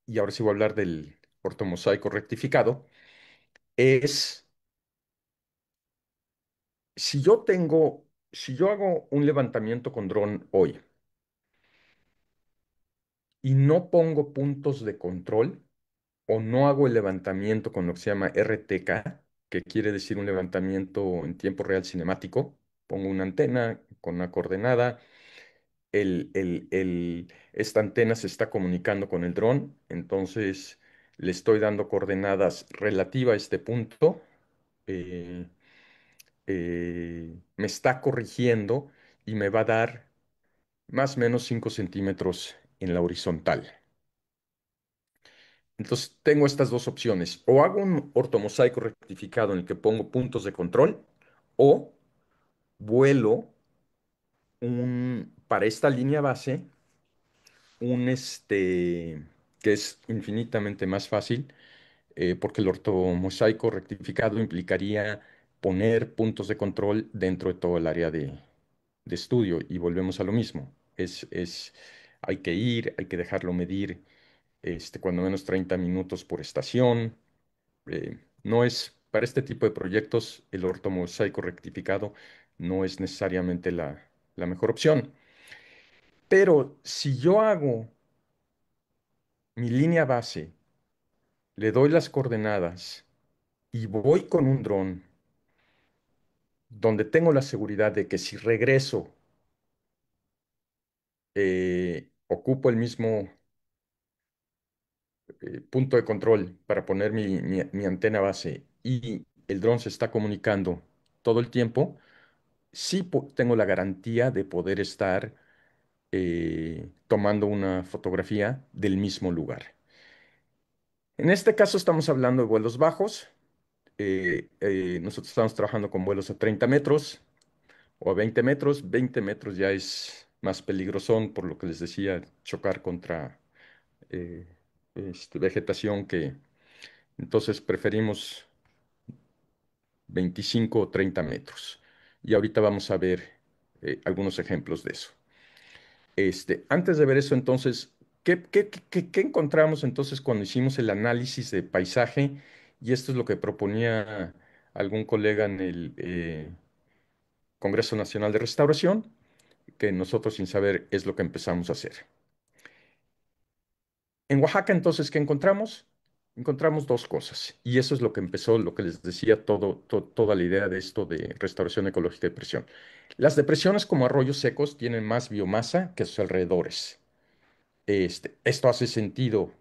y ahora sí voy a hablar del ortomosaico rectificado, es si yo hago un levantamiento con dron hoy y no pongo puntos de control o no hago el levantamiento con lo que se llama RTK, que quiere decir un levantamiento en tiempo real cinemático, pongo una antena con una coordenada, esta antena se está comunicando con el dron, entonces le estoy dando coordenadas relativas a este punto, eh, me está corrigiendo y me va a dar más o menos 5 centímetros en la horizontal. Entonces tengo estas dos opciones. O hago un ortomosaico rectificado en el que pongo puntos de control, o vuelo para esta línea base, que es infinitamente más fácil, porque el ortomosaico rectificado implicaría poner puntos de control dentro de todo el área de estudio y volvemos a lo mismo. Hay que ir, hay que dejarlo medir, cuando menos 30 minutos por estación. No es, para este tipo de proyectos, el ortomosaico rectificado no es necesariamente la mejor opción. Pero si yo hago mi línea base, le doy las coordenadas y voy con un dron donde tengo la seguridad de que si regreso, ocupo el mismo punto de control para poner mi antena base y el dron se está comunicando todo el tiempo, sí tengo la garantía de poder estar tomando una fotografía del mismo lugar. En este caso estamos hablando de vuelos bajos. Nosotros estamos trabajando con vuelos a 30 metros o a 20 metros. 20 metros ya es más peligrosón, por lo que les decía, chocar contra eh, vegetación que entonces preferimos 25 o 30 metros. Y ahorita vamos a ver algunos ejemplos de eso. Antes de ver eso, entonces, ¿qué encontramos entonces cuando hicimos el análisis de paisaje? Y esto es lo que proponía algún colega en el Congreso Nacional de Restauración, que nosotros sin saber es lo que empezamos a hacer. En Oaxaca, entonces, ¿qué encontramos? Encontramos dos cosas, y eso es lo que empezó, lo que les decía, toda la idea de esto de restauración ecológica de depresión. Las depresiones como arroyos secos tienen más biomasa que sus alrededores. Esto hace sentido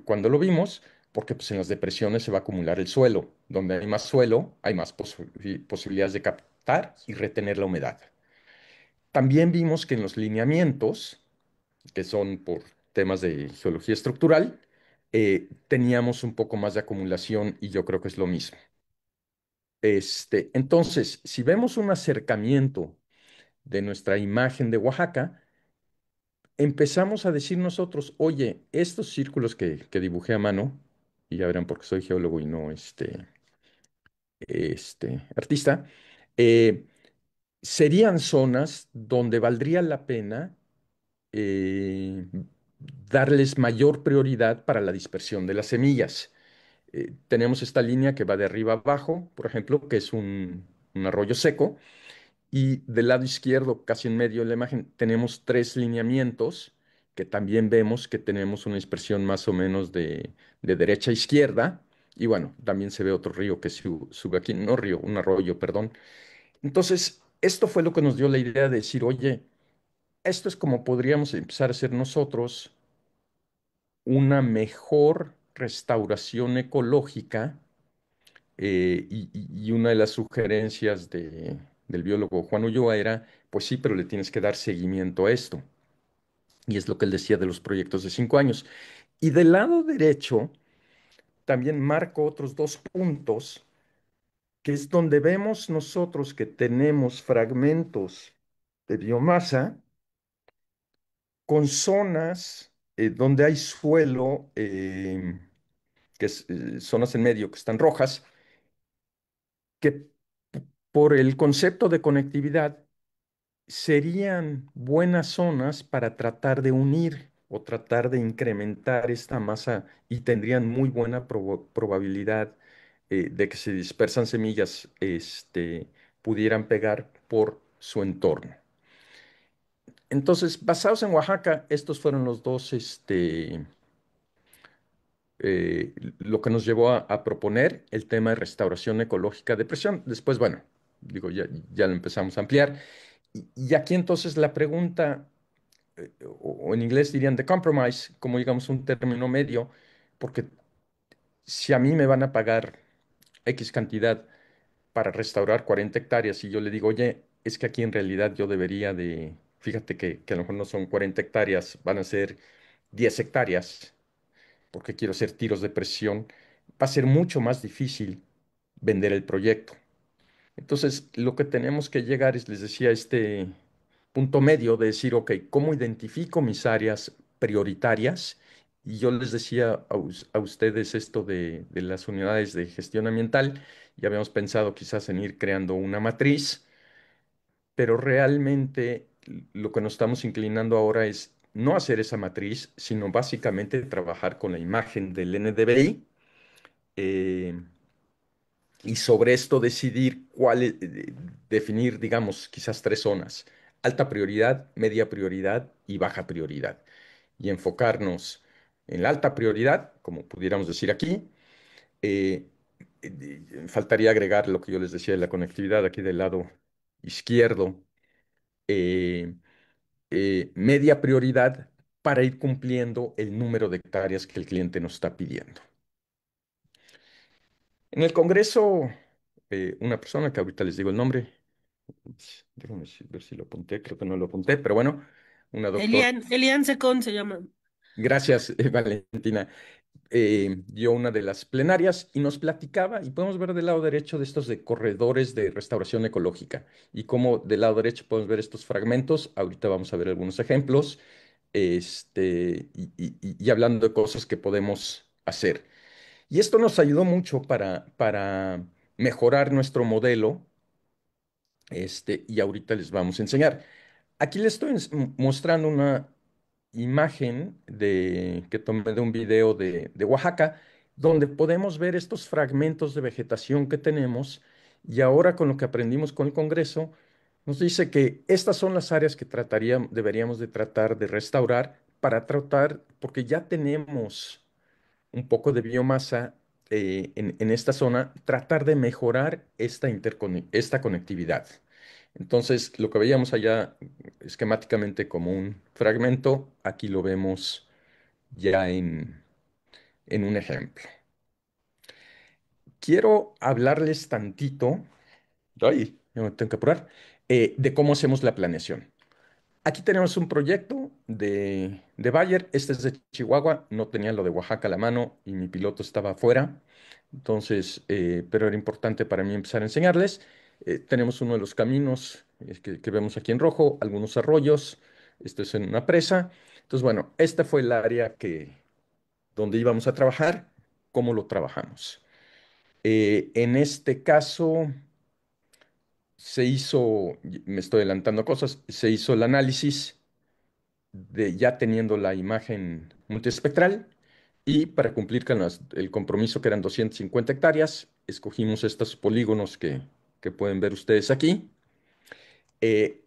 cuando lo vimos, porque pues, en las depresiones se va a acumular el suelo. Donde hay más suelo, hay más posibilidades de captar y retener la humedad. También vimos que en los lineamientos, que son por temas de geología estructural, teníamos un poco más de acumulación y yo creo que es lo mismo. Entonces, si vemos un acercamiento de nuestra imagen de Oaxaca, empezamos a decir nosotros, oye, estos círculos que dibujé a mano, y ya verán porque soy geólogo y no artista, eh, serían zonas donde valdría la pena eh, darles mayor prioridad para la dispersión de las semillas. Tenemos esta línea que va de arriba a abajo, por ejemplo, que es un arroyo seco. Y del lado izquierdo, casi en medio de la imagen, tenemos tres lineamientos que también vemos que tenemos una dispersión más o menos de derecha a izquierda. Y bueno, también se ve otro río que sube aquí, no río, un arroyo, perdón. Entonces, esto fue lo que nos dio la idea de decir, oye, esto es como podríamos empezar a hacer nosotros una mejor restauración ecológica y una de las sugerencias del biólogo Juan Ulloa era, pues sí, pero le tienes que dar seguimiento a esto. Y es lo que él decía de los proyectos de 5 años. Y del lado derecho, también marco otros dos puntos, que es donde vemos nosotros que tenemos fragmentos de biomasa con zonas donde hay suelo, zonas en medio que están rojas, que por el concepto de conectividad serían buenas zonas para tratar de unir o tratar de incrementar esta masa y tendrían muy buena probabilidad de que se dispersan semillas, pudieran pegar por su entorno. Entonces, basados en Oaxaca, estos fueron los dos, lo que nos llevó a proponer el tema de restauración ecológica de presión. Después, bueno, digo, ya lo empezamos a ampliar. Y aquí entonces la pregunta, o en inglés dirían de compromise, como digamos un término medio, porque si a mí me van a pagar X cantidad para restaurar 40 hectáreas y yo le digo, oye, es que aquí en realidad yo debería de, fíjate que a lo mejor no son 40 hectáreas, van a ser 10 hectáreas, porque quiero hacer tiros de presión, va a ser mucho más difícil vender el proyecto. Entonces, lo que tenemos que llegar es, les decía, a este punto medio de decir, ok, ¿cómo identifico mis áreas prioritarias? Y yo les decía a ustedes esto de las unidades de gestión ambiental, ya habíamos pensado quizás en ir creando una matriz, pero realmente lo que nos estamos inclinando ahora es no hacer esa matriz, sino básicamente trabajar con la imagen del NDVI, y sobre esto decidir definir, digamos, quizás tres zonas: alta prioridad, media prioridad y baja prioridad. Y enfocarnos en la alta prioridad, como pudiéramos decir aquí. eh, Faltaría agregar lo que yo les decía de la conectividad aquí del lado izquierdo. eh, Media prioridad para ir cumpliendo el número de hectáreas que el cliente nos está pidiendo. En el Congreso, una persona que ahorita les digo el nombre, déjame ver si lo apunté, creo que no lo apunté, pero bueno, una doctora, Elian Secón se llama. gracias, Valentina, dio una de las plenarias y nos platicaba, y podemos ver del lado derecho de estos de corredores de restauración ecológica, y cómo del lado derecho podemos ver estos fragmentos. Ahorita vamos a ver algunos ejemplos, y hablando de cosas que podemos hacer. Y esto nos ayudó mucho para mejorar nuestro modelo, y ahorita les vamos a enseñar. Aquí les estoy mostrando una imagen que tomé de un video de Oaxaca, donde podemos ver estos fragmentos de vegetación que tenemos. Y ahora con lo que aprendimos con el Congreso, nos dice que estas son las áreas que deberíamos de tratar de restaurar para tratar, porque ya tenemos un poco de biomasa en esta zona, tratar de mejorar esta conectividad. Entonces, lo que veíamos allá esquemáticamente como un fragmento, aquí lo vemos ya en un ejemplo. Quiero hablarles tantito, ay, ya me tengo que apurar, de cómo hacemos la planeación. Aquí tenemos un proyecto de Bayer. Este es de Chihuahua, no tenía lo de Oaxaca a la mano y mi piloto estaba afuera. Entonces, pero era importante para mí empezar a enseñarles. Tenemos uno de los caminos que vemos aquí en rojo, algunos arroyos. Esto es en una presa. Entonces, bueno, este fue el área donde íbamos a trabajar. ¿Cómo lo trabajamos? En este caso me estoy adelantando cosas, se hizo el análisis ya teniendo la imagen multiespectral, y para cumplir con el compromiso, que eran 250 hectáreas, escogimos estos polígonos que pueden ver ustedes aquí. Eh,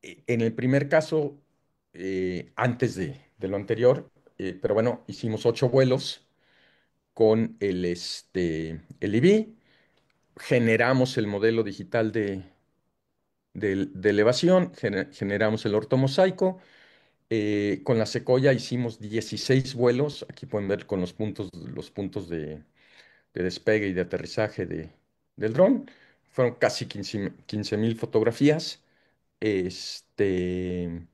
en el primer caso, antes de lo anterior, pero bueno, hicimos 8 vuelos con el IBI, generamos el modelo digital de elevación, generamos el ortomosaico. Con la Sequoia hicimos 16 vuelos. Aquí pueden ver con los puntos de despegue y de aterrizaje del dron. Fueron casi 15,000 fotografías. Este,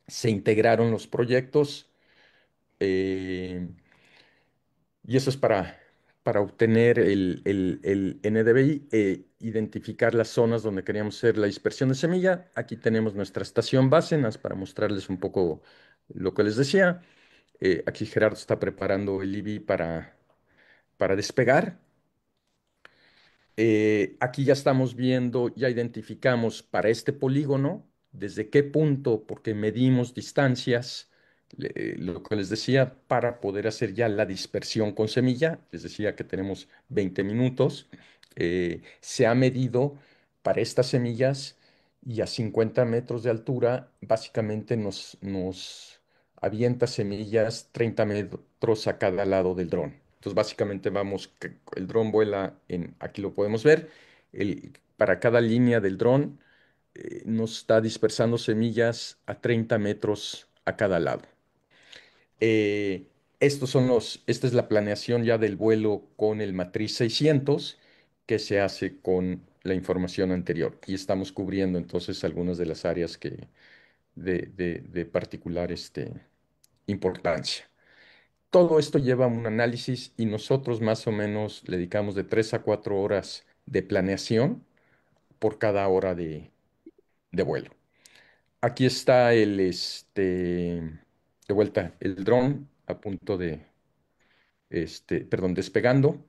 Se integraron los proyectos, eh, y eso es para obtener el NDVI, identificar las zonas donde queríamos hacer la dispersión de semilla. Aquí tenemos nuestra estación base, nada más para mostrarles un poco lo que les decía. Aquí Gerardo está preparando el IBI para despegar. Aquí ya estamos viendo, ya identificamos para este polígono desde qué punto, porque medimos distancias, lo que les decía, para poder hacer ya la dispersión con semilla. Les decía que tenemos 20 minutos. Se ha medido para estas semillas y a 50 metros de altura básicamente nos avienta semillas 30 metros a cada lado del dron. Entonces básicamente el dron vuela aquí lo podemos ver, para cada línea del dron nos está dispersando semillas a 30 metros a cada lado. Eh, esta es la planeación ya del vuelo con el Matriz 600 que se hace con la información anterior. Y estamos cubriendo entonces algunas de las áreas de particular importancia. Todo esto lleva un análisis y nosotros más o menos le dedicamos de 3 a 4 horas de planeación por cada hora de vuelo. Aquí está de vuelta, el dron a punto perdón, despegando.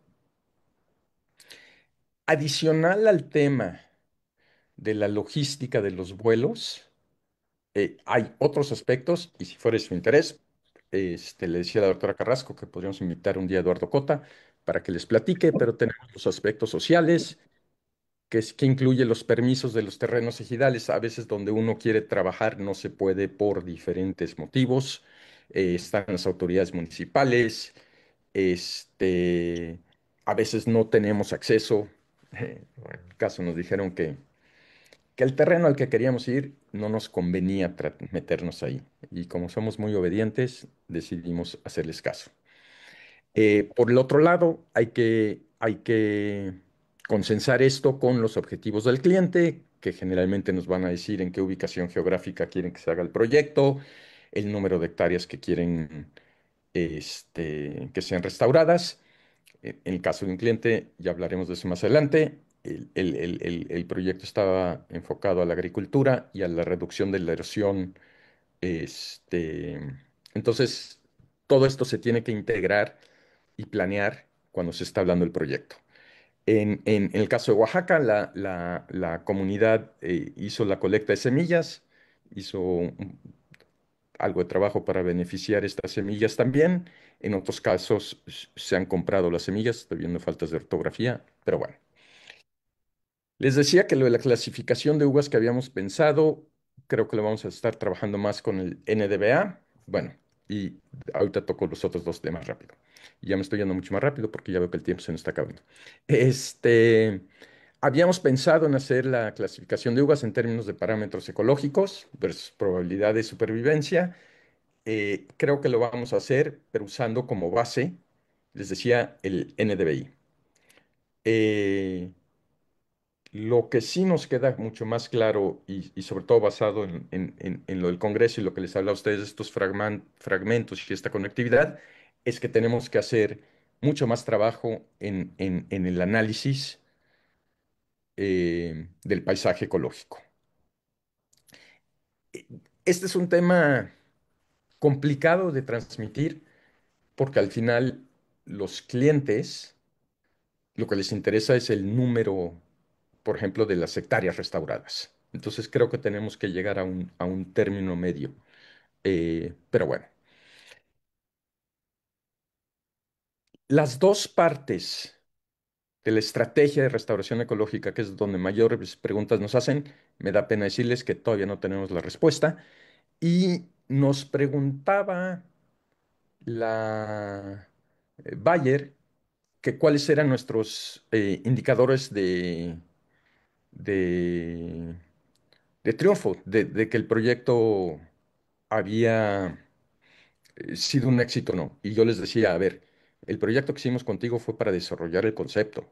Adicional al tema de la logística de los vuelos, hay otros aspectos, y si fuera de su interés, le decía a la doctora Carrasco que podríamos invitar un día a Eduardo Cota para que les platique, pero tenemos los aspectos sociales, que incluye los permisos de los terrenos ejidales. A veces donde uno quiere trabajar no se puede por diferentes motivos. Están las autoridades municipales, este, a veces no tenemos acceso. En el caso nos dijeron que el terreno al que queríamos ir no nos convenía meternos ahí. Y como somos muy obedientes, decidimos hacerles caso. Por el otro lado, hay que consensar esto con los objetivos del cliente, que generalmente nos van a decir en qué ubicación geográfica quieren que se haga el proyecto, el número de hectáreas que quieren que sean restauradas. En el caso de un cliente, ya hablaremos de eso más adelante, el proyecto estaba enfocado a la agricultura y a la reducción de la erosión. Este, entonces, todo esto se tiene que integrar y planear cuando se está hablando del proyecto. En el caso de Oaxaca, la comunidad hizo la colecta de semillas, hizo algo de trabajo para beneficiar estas semillas también. En otros casos se han comprado las semillas, estoy viendo faltas de ortografía, pero bueno. Les decía que lo de la clasificación de uvas que habíamos pensado, creo que lo vamos a estar trabajando más con el NDVA. Bueno, y ahorita toco los otros dos temas rápido. Y ya me estoy yendo mucho más rápido porque ya veo que el tiempo se nos está acabando. Este, Habíamos pensado en hacer la clasificación de uvas en términos de parámetros ecológicos versus probabilidad de supervivencia. Creo que lo vamos a hacer, pero usando como base, les decía, el NDVI. Eh, lo que sí nos queda mucho más claro y sobre todo basado en lo del Congreso y lo que les habla a ustedes de estos fragmentos y esta conectividad, es que tenemos que hacer mucho más trabajo en el análisis del paisaje ecológico. Eh, Este es un tema complicado de transmitir porque al final los clientes lo que les interesa es el número, por ejemplo, de las hectáreas restauradas. Entonces creo que tenemos que llegar a un término medio. Pero bueno, las dos partes de la estrategia de restauración ecológica, que es donde mayores preguntas nos hacen, me da pena decirles que todavía no tenemos la respuesta. Y nos preguntaba la Bayer que cuáles eran nuestros indicadores de, de triunfo, de que el proyecto había sido un éxito o no. Y yo les decía, a ver, el proyecto que hicimos contigo fue para desarrollar el concepto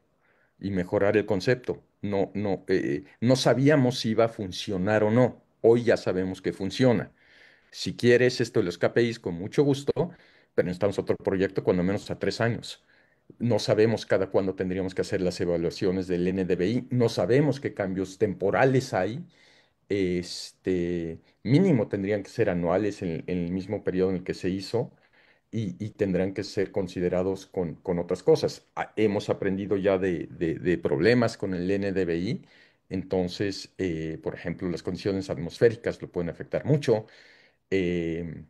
y mejorar el concepto. No sabíamos si iba a funcionar o no. Hoy ya sabemos que funciona. Si quieres esto de los KPIs, con mucho gusto, pero necesitamos otro proyecto cuando menos a 3 años. No sabemos cada cuándo tendríamos que hacer las evaluaciones del NDVI, no sabemos qué cambios temporales hay. Mínimo tendrían que ser anuales en el mismo periodo en el que se hizo y tendrán que ser considerados con otras cosas. Hemos aprendido ya de problemas con el NDVI, entonces, por ejemplo, las condiciones atmosféricas lo pueden afectar mucho. eh,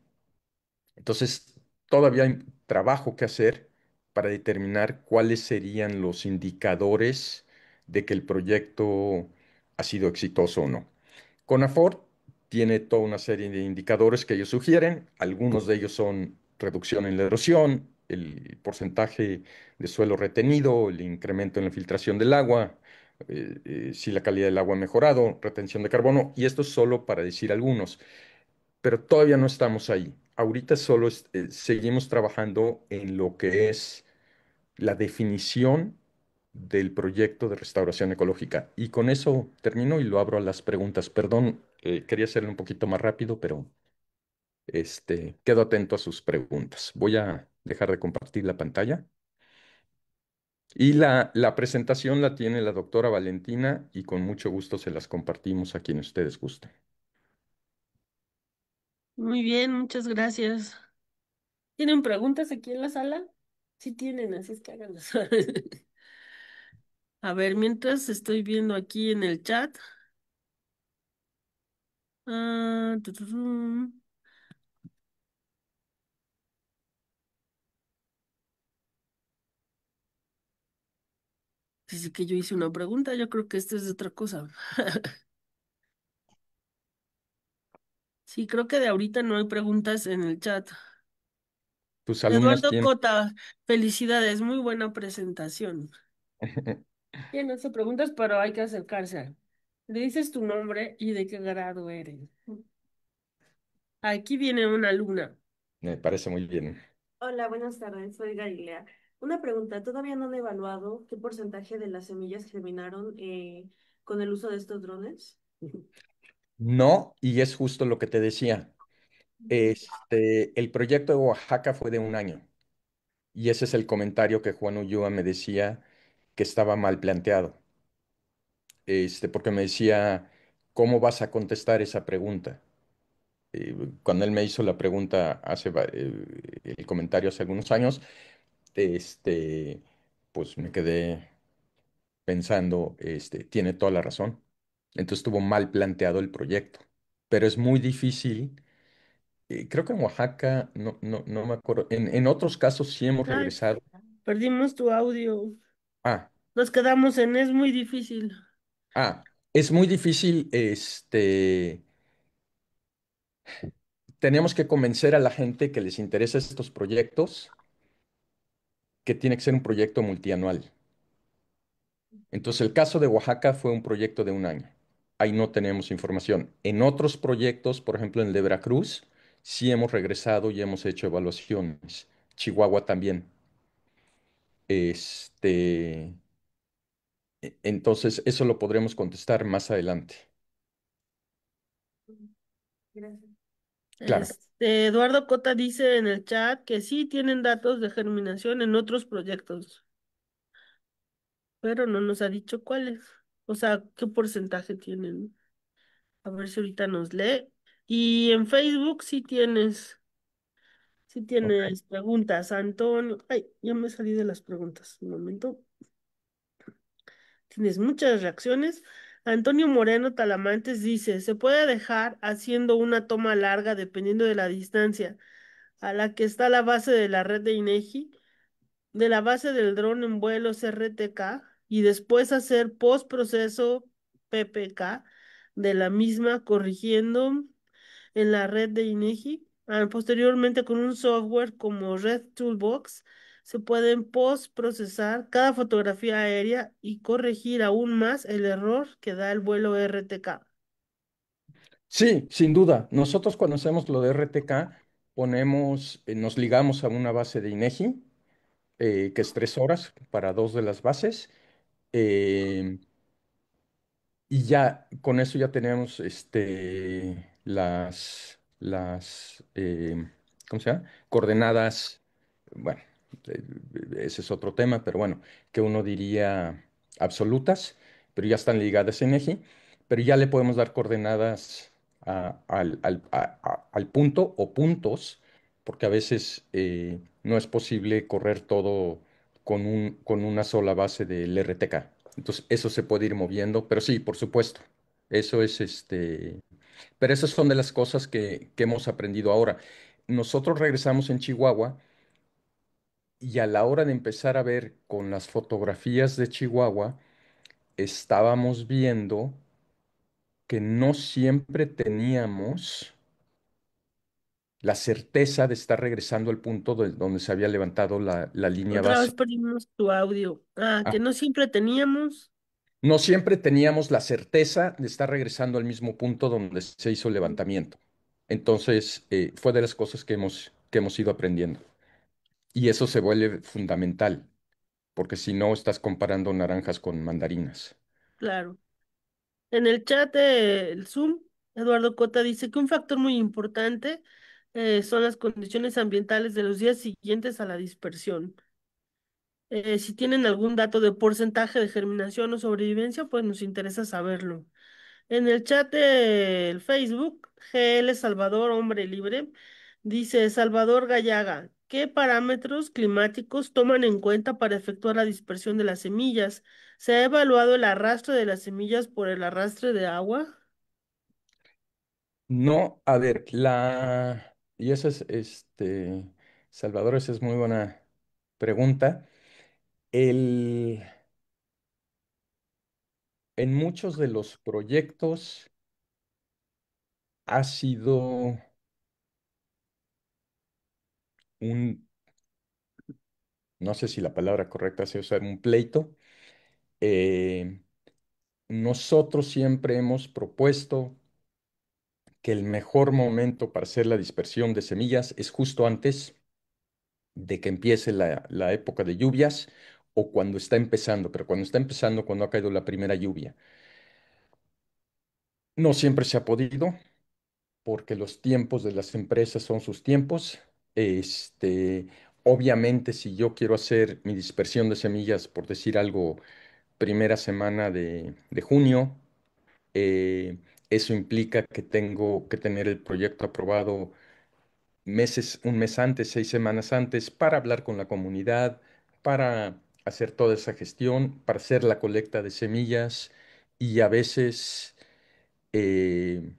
entonces, todavía hay trabajo que hacer para determinar cuáles serían los indicadores de que el proyecto ha sido exitoso o no. CONAFOR tiene toda una serie de indicadores que ellos sugieren. Algunos de ellos son reducción en la erosión, el porcentaje de suelo retenido, el incremento en la filtración del agua, si la calidad del agua ha mejorado, retención de carbono, y esto es solo para decir algunos, pero todavía no estamos ahí. Ahorita solo seguimos trabajando en lo que es la definición del proyecto de restauración ecológica. Y con eso termino y lo abro a las preguntas. Perdón, quería hacerlo un poquito más rápido, pero quedo atento a sus preguntas. Voy a dejar de compartir la pantalla. Y la presentación la tiene la doctora Valentina y con mucho gusto se las compartimos a quien ustedes gusten. Muy bien, muchas gracias. ¿Tienen preguntas aquí en la sala? Sí tienen, así es que háganlas. A ver, mientras estoy viendo aquí en el chat. Tu. Dice que yo hice una pregunta, yo creo que esto es de otra cosa. Sí, creo que de ahorita no hay preguntas en el chat. Tus alumnas Eduardo tienen... Cota, felicidades, muy buena presentación. Bien, no se preguntas, pero hay que acercarse. Le dices tu nombre y de qué grado eres. Aquí viene una alumna. Me parece muy bien. Hola, buenas tardes, soy Galilea. Una pregunta, ¿todavía no han evaluado qué porcentaje de las semillas germinaron con el uso de estos drones? No, y es justo lo que te decía. El proyecto de Oaxaca fue de un año. Y ese es el comentario que Juan Ulloa me decía que estaba mal planteado. Porque me decía, ¿cómo vas a contestar esa pregunta? Cuando él me hizo la pregunta el comentario hace algunos años, este, pues me quedé pensando, tiene toda la razón. Entonces estuvo mal planteado el proyecto. Pero es muy difícil. Creo que en Oaxaca, no me acuerdo. En otros casos sí hemos Ay, regresado. perdimos tu audio. Ah, Nos quedamos en es muy difícil. Ah, es muy difícil, tenemos que convencer a la gente que les interesa estos proyectos, que tiene que ser un proyecto multianual. Entonces, el caso de Oaxaca fue un proyecto de un año. Ahí no tenemos información. En otros proyectos, por ejemplo, en el de Veracruz, sí hemos regresado y hemos hecho evaluaciones. Chihuahua también. Este, entonces, eso lo podremos contestar más adelante. Gracias. Claro. Eduardo Cota dice en el chat que sí tienen datos de germinación en otros proyectos, pero no nos ha dicho cuáles. O sea, qué porcentaje tienen. A ver si ahorita nos lee. Y en Facebook sí Ok. tienes preguntas, Antonio. Ay, ya me salí de las preguntas. Un momento. Tienes muchas reacciones. Antonio Moreno Talamantes dice, se puede dejar haciendo una toma larga dependiendo de la distancia a la que está la base de la red de INEGI, de la base del dron en vuelos RTK y después hacer postproceso PPK de la misma corrigiendo en la red de INEGI. Posteriormente, con un software como Red Toolbox, se pueden post-procesar cada fotografía aérea y corregir aún más el error que da el vuelo RTK. Sí, sin duda. Nosotros cuando hacemos lo de RTK, nos ligamos a una base de INEGI, que es 3 horas para dos de las bases. eh, y ya con eso ya tenemos ¿cómo se llama? Coordenadas, bueno, eh, ese es otro tema, pero bueno, que uno diría absolutas, pero ya están ligadas en eje, pero ya le podemos dar coordenadas al punto o puntos, porque a veces no es posible correr todo con una sola base del RTK. Entonces, eso se puede ir moviendo, pero sí, por supuesto. Eso es pero esas son de las cosas que hemos aprendido ahora. Nosotros regresamos en Chihuahua y a la hora de empezar a ver con las fotografías de Chihuahua, estábamos viendo que no siempre teníamos la certeza de estar regresando al punto donde se había levantado la línea Otra base. vez perdimos tu audio. Ah, Ah, que no siempre teníamos. no siempre teníamos la certeza de estar regresando al mismo punto donde se hizo el levantamiento. Entonces, fue de las cosas que hemos ido aprendiendo. Y eso se vuelve fundamental, porque si no, estás comparando naranjas con mandarinas. Claro. En el chat del Zoom, Eduardo Cota dice que un factor muy importante son las condiciones ambientales de los días siguientes a la dispersión. Si tienen algún dato de porcentaje de germinación o sobrevivencia, pues nos interesa saberlo. En el chat del Facebook, GL Salvador Hombre Libre, dice Salvador Gallaga, ¿qué parámetros climáticos toman en cuenta para efectuar la dispersión de las semillas? ¿Se ha evaluado el arrastre de las semillas por el arrastre de agua? No, a ver, y esa es, Salvador, esa es muy buena pregunta. El... En muchos de los proyectos ha sido un, no sé si la palabra correcta sea usar un pleito. Eh, Nosotros siempre hemos propuesto que el mejor momento para hacer la dispersión de semillas es justo antes de que empiece la época de lluvias o cuando está empezando, pero cuando está empezando, cuando ha caído la primera lluvia. No siempre se ha podido porque los tiempos de las empresas son sus tiempos. Este, Obviamente, si yo quiero hacer mi dispersión de semillas, por decir algo, primera semana de junio, eh, eso implica que tengo que tener el proyecto aprobado un mes antes, 6 semanas antes, para hablar con la comunidad, para hacer toda esa gestión, para hacer la colecta de semillas y a veces eh,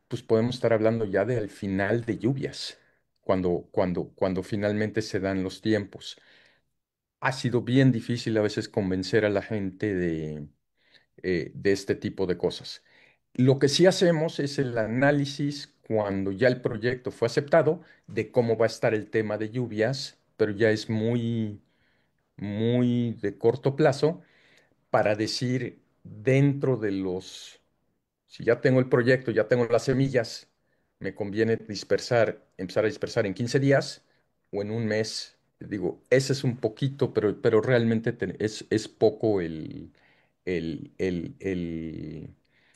pues podemos estar hablando ya del final de lluvias, cuando finalmente se dan los tiempos. Ha sido bien difícil a veces convencer a la gente de este tipo de cosas. Lo que sí hacemos es el análisis cuando ya el proyecto fue aceptado de cómo va a estar el tema de lluvias, pero ya es muy, muy de corto plazo para decir dentro de si ya tengo el proyecto, ya tengo las semillas, me conviene empezar a dispersar en 15 días o en un mes. Digo, ese es un poquito, pero realmente es poco el-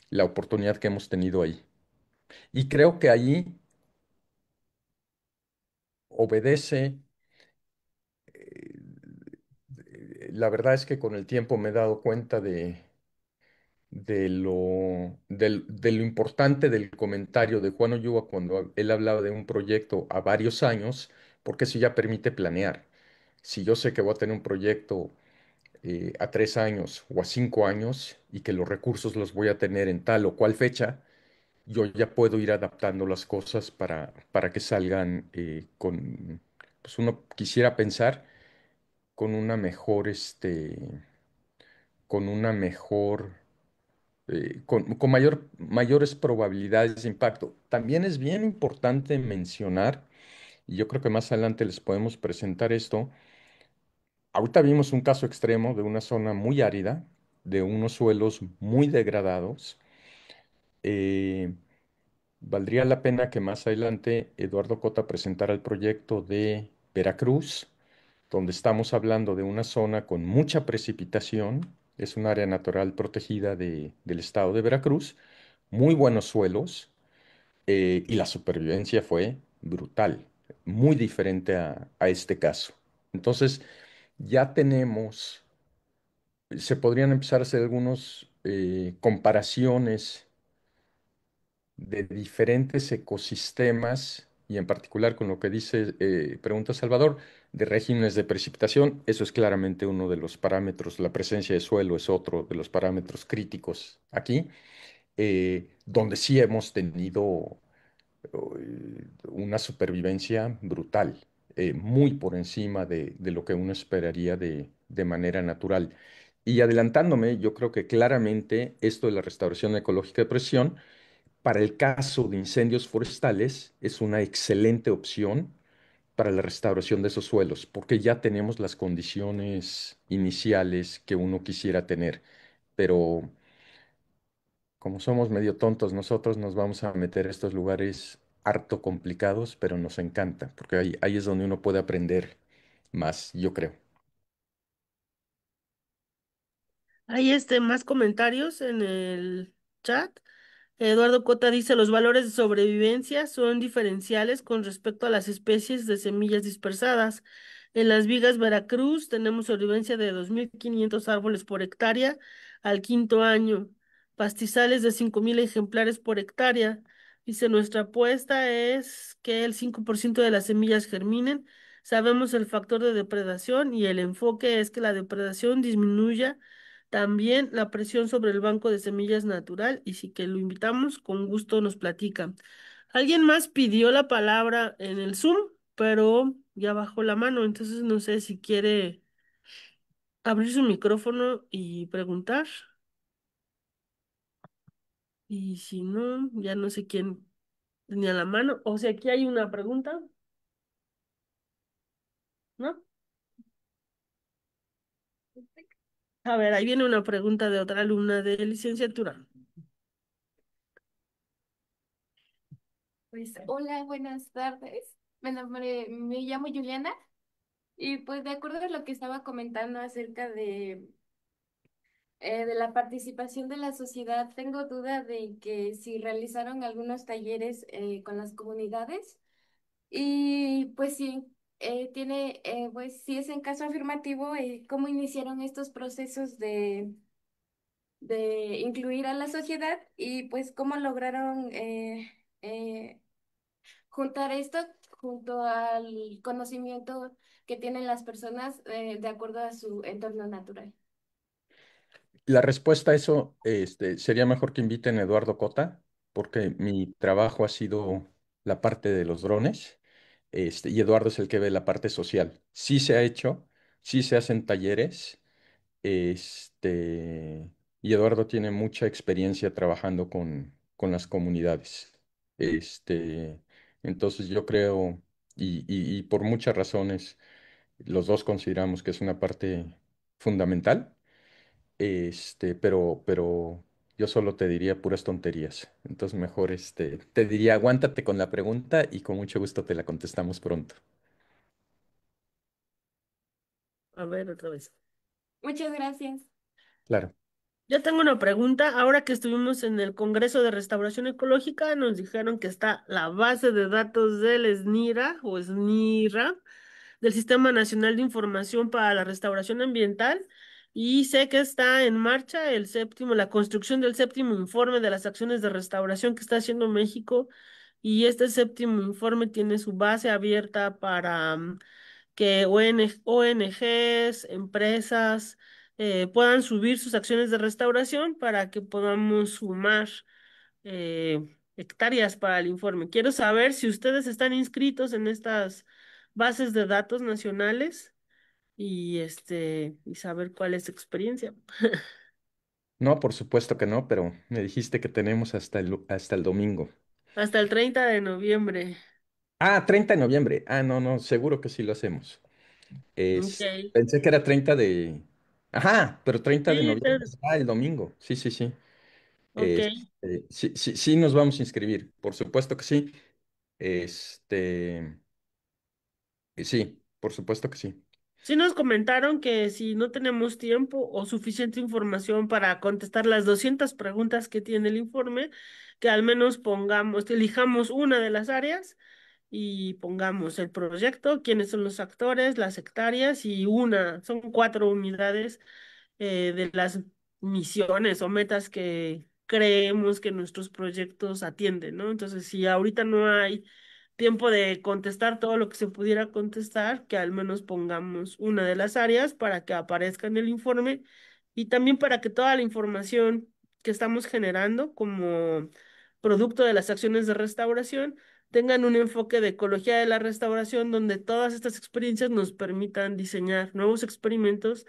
la oportunidad que hemos tenido ahí. Y creo que ahí obedece, la verdad es que con el tiempo me he dado cuenta de lo importante del comentario de Juan Ulloa cuando él hablaba de un proyecto a varios años, porque eso ya permite planear. Si yo sé que voy a tener un proyecto a 3 años o a 5 años y que los recursos los voy a tener en tal o cual fecha, yo ya puedo ir adaptando las cosas para que salgan pues uno quisiera pensar con con una mejor con mayores probabilidades de impacto. También es bien importante mencionar, y yo creo que más adelante les podemos presentar esto, ahorita vimos un caso extremo de una zona muy árida, de unos suelos muy degradados. Eh, Valdría la pena que más adelante Eduardo Cota presentara el proyecto de Veracruz, donde estamos hablando de una zona con mucha precipitación. Es un área natural protegida del estado de Veracruz, muy buenos suelos, y la supervivencia fue brutal, muy diferente a este caso. Entonces, ya se podrían empezar a hacer algunas comparaciones de diferentes ecosistemas y en particular con lo que pregunta Salvador, de regímenes de precipitación. Eso es claramente uno de los parámetros, la presencia de suelo es otro de los parámetros críticos aquí, donde sí hemos tenido una supervivencia brutal, muy por encima de lo que uno esperaría de manera natural. Y adelantándome, yo creo que claramente esto de la restauración ecológica de presión, para el caso de incendios forestales, es una excelente opción para la restauración de esos suelos, porque ya tenemos las condiciones iniciales que uno quisiera tener. Pero como somos medio tontos, nosotros nos vamos a meter a estos lugares harto complicados, pero nos encanta, porque ahí es donde uno puede aprender más, yo creo. Hay más comentarios en el chat. Eduardo Cota dice, los valores de sobrevivencia son diferenciales con respecto a las especies de semillas dispersadas. En Las Vigas, Veracruz, tenemos sobrevivencia de 2.500 árboles por hectárea al quinto año, pastizales de 5.000 ejemplares por hectárea. Dice, nuestra apuesta es que el 5% de las semillas germinen. Sabemos el factor de depredación y el enfoque es que la depredación disminuya también la presión sobre el banco de semillas natural y si que lo invitamos, con gusto nos platica. Alguien más pidió la palabra en el Zoom, pero ya bajó la mano, entonces no sé si quiere abrir su micrófono y preguntar. Y si no, ya no sé quién tenía la mano. O sea, aquí hay una pregunta, ¿no? A ver, ahí viene una pregunta de otra alumna de licenciatura. Pues hola, buenas tardes. Me llamo Juliana y pues de acuerdo a lo que estaba comentando acerca de la participación de la sociedad, tengo duda de que si realizaron algunos talleres con las comunidades y pues sí, pues si es en caso afirmativo, ¿cómo iniciaron estos procesos de incluir a la sociedad y pues cómo lograron juntar esto junto al conocimiento que tienen las personas de acuerdo a su entorno natural? La respuesta a eso, sería mejor que inviten a Eduardo Cota, porque mi trabajo ha sido la parte de los drones, y Eduardo es el que ve la parte social. Sí se ha hecho, sí se hacen talleres, este, y Eduardo tiene mucha experiencia trabajando con las comunidades. Este, entonces yo creo, y por muchas razones, los dos consideramos que es una parte fundamental, pero yo solo te diría puras tonterías. Entonces mejor, te diría, aguántate con la pregunta y con mucho gusto te la contestamos pronto. A ver, otra vez. Muchas gracias. Claro. Yo tengo una pregunta. Ahora que estuvimos en el Congreso de Restauración Ecológica, nos dijeron que está la base de datos del SNIRA o SNIRA, del Sistema Nacional de Información para la Restauración Ambiental, y sé que está en marcha la construcción del séptimo informe de las acciones de restauración que está haciendo México, y este séptimo informe tiene su base abierta para que ONGs, empresas, puedan subir sus acciones de restauración para que podamos sumar hectáreas para el informe. Quiero saber si ustedes están inscritos en estas bases de datos nacionales y y saber cuál es su experiencia. No, por supuesto que no, pero me dijiste que tenemos hasta el domingo. Hasta el 30 de noviembre. Ah, 30 de noviembre. Ah, no, no, seguro que sí lo hacemos. Ok. Pensé que era 30 de... Ajá, pero 30 de Sí, noviembre. Ah, el domingo. Sí, sí, sí. ok. Sí, sí, sí nos vamos a inscribir. Por supuesto que sí. Este... Sí, por supuesto que sí. Sí nos comentaron que si no tenemos tiempo o suficiente información para contestar las 200 preguntas que tiene el informe, que al menos pongamos, que elijamos una de las áreas y pongamos el proyecto, quiénes son los actores, las hectáreas y son 4 unidades de las misiones o metas que creemos que nuestros proyectos atienden, ¿no? Entonces, si ahorita no hay tiempo de contestar todo lo que se pudiera contestar, que al menos pongamos una de las áreas para que aparezca en el informe y también para que toda la información que estamos generando como producto de las acciones de restauración tengan un enfoque de ecología de la restauración donde todas estas experiencias nos permitan diseñar nuevos experimentos